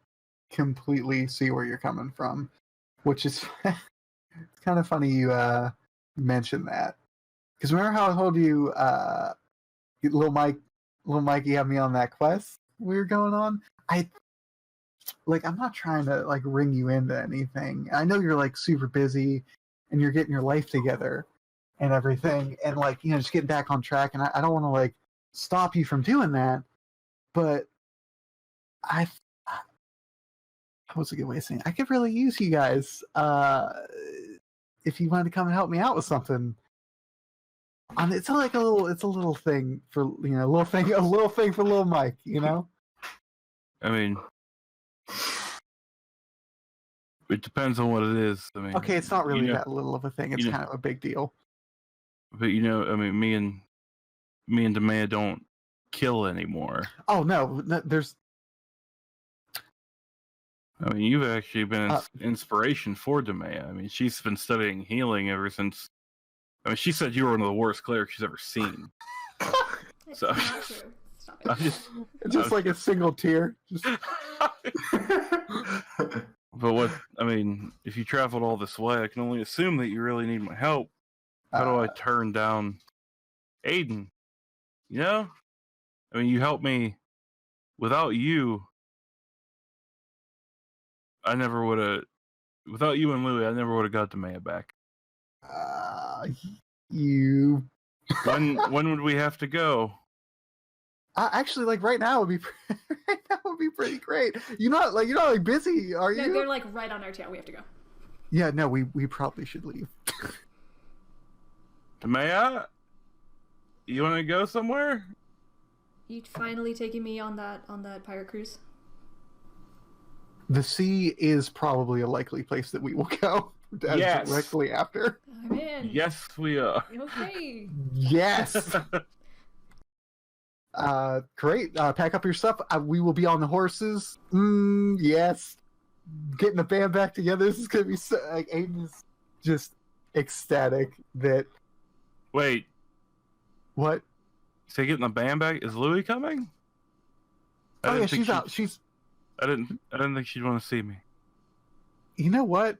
completely see where you're coming from, which is it's kind of funny you mentioned that, because remember how I told you, little Mikey had me on that quest we were going on. I'm not trying to like ring you into anything. I know you're like super busy and you're getting your life together and everything, and like, just getting back on track. And I don't want to like stop you from doing that, but what's a good way of saying it? I could really use you guys if you wanted to come and help me out with something. It's like a little thing for a little thing for little Mike. It depends on what it is. Okay, it's not really that little of a thing. It's kind of a big deal. But me and Demea don't kill anymore. Oh no, there's. You've actually been an inspiration for Demea. She's been studying healing ever since. She said you were one of the worst clerics she's ever seen. So, not true. Stop it. Just like a single tear. But if you traveled all this way, I can only assume that you really need my help. How do I turn down Ayden? You helped me. Without you, without you and Loowee, I never would have got Demea back. You. When would we have to go? Actually, like right now would be pretty great. You're not like busy, are you? No, they're like right on our tail. We have to go. Yeah, no, we probably should leave. Demea, you want to go somewhere? You finally taking me on that pirate cruise? The sea is probably a likely place that we will go. Yes. Directly after. I'm in. Yes, we are. Okay. Yes. Great. Pack up your stuff. We will be on the horses. Yes. Getting the band back together. This is gonna be so. Like, Ayden is just ecstatic that. Wait. What? So getting the band back? Is Loowee coming? Oh yeah, she's out. I didn't think she'd want to see me. You know what?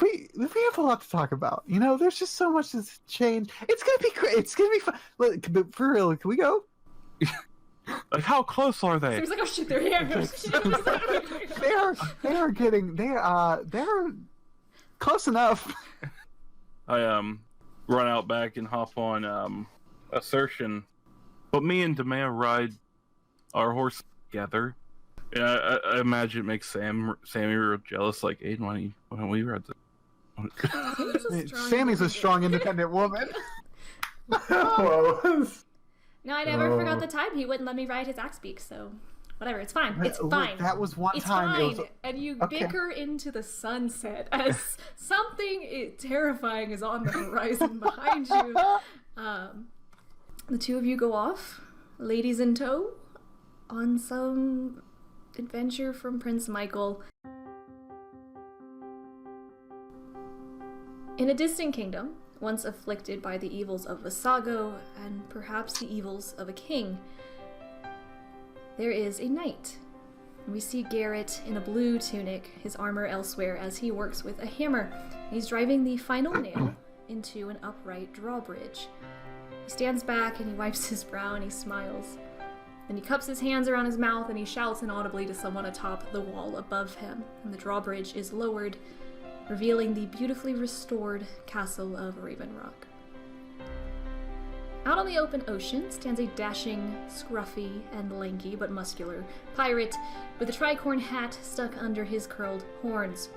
We have a lot to talk about. There's just so much that's changed. It's gonna be great. It's gonna be fun. Look, but for real, can we go? Like, how close are they? Seems like, oh shit, they're here. They're close enough. I run out back and hop on assertion, but me and Demea ride our horse together. Yeah, I imagine it makes Sammy real jealous. Like, Ayden, why don't we ride the? Sammy's a strong, independent woman. No, I never forgot the time he wouldn't let me ride his axe beak. So Whatever, it's fine. It's Look, fine. that was one It's time. fine. It was... And you Okay. bicker into the sunset as something terrifying is on the horizon behind you. The two of you go off, ladies in tow, on some adventure from Prince Michael. In a distant kingdom, once afflicted by the evils of Visago and perhaps the evils of a king, there is a knight. We see Garrett in a blue tunic, his armor elsewhere, as he works with a hammer. He's driving the final nail into an upright drawbridge. He stands back and he wipes his brow and he smiles. Then he cups his hands around his mouth and he shouts inaudibly to someone atop the wall above him, and the drawbridge is lowered, revealing the beautifully restored castle of Raven Rock. Out on the open ocean stands a dashing, scruffy, and lanky but muscular pirate with a tricorn hat stuck under his curled horns.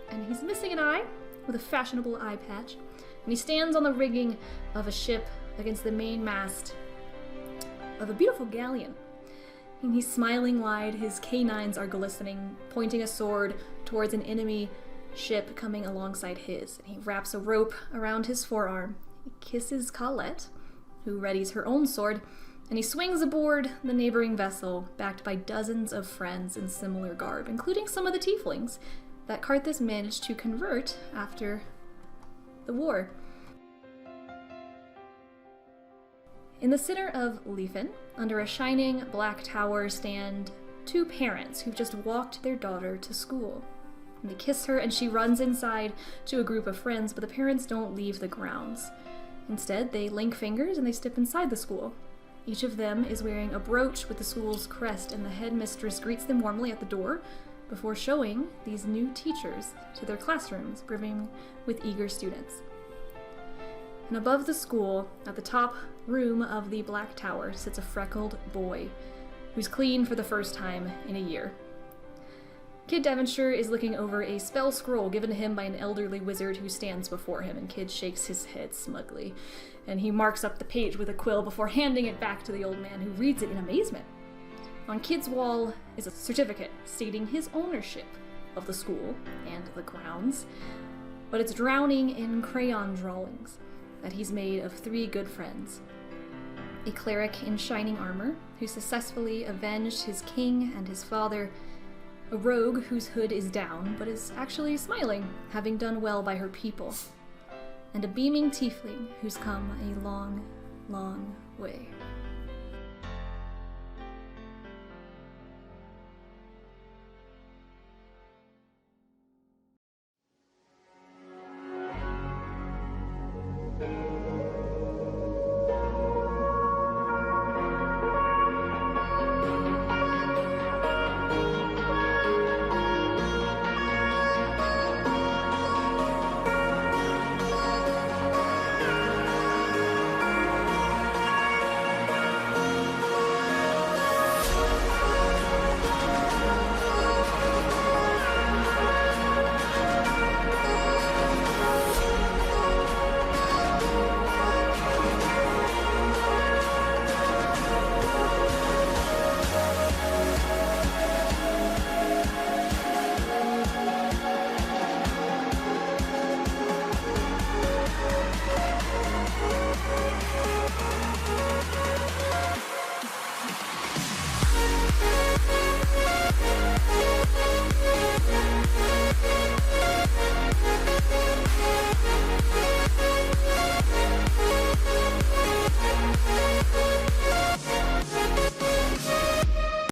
And he's missing an eye, with a fashionable eye patch. And he stands on the rigging of a ship against the main mast of a beautiful galleon. And he's smiling wide, his canines are glistening, pointing a sword towards an enemy ship coming alongside his. And he wraps a rope around his forearm. He kisses Colette, who readies her own sword, and he swings aboard the neighboring vessel, backed by dozens of friends in similar garb, including some of the Tieflings that Karthus managed to convert after the war. In the center of Leafen, under a shining black tower, stand two parents who've just walked their daughter to school. And they kiss her and she runs inside to a group of friends, but the parents don't leave the grounds. Instead, they link fingers and they step inside the school. Each of them is wearing a brooch with the school's crest, and the headmistress greets them warmly at the door before showing these new teachers to their classrooms, brimming with eager students. And above the school, at the top room of the Black Tower, sits a freckled boy who's clean for the first time in a year. Kid Devonshire is looking over a spell scroll given to him by an elderly wizard who stands before him, and Kid shakes his head smugly, and he marks up the page with a quill before handing it back to the old man, who reads it in amazement. On Kid's wall is a certificate stating his ownership of the school and the grounds, but it's drowning in crayon drawings that he's made of three good friends. A cleric in shining armor who successfully avenged his king and his father, a rogue whose hood is down but is actually smiling, having done well by her people, and a beaming tiefling who's come a long, long way.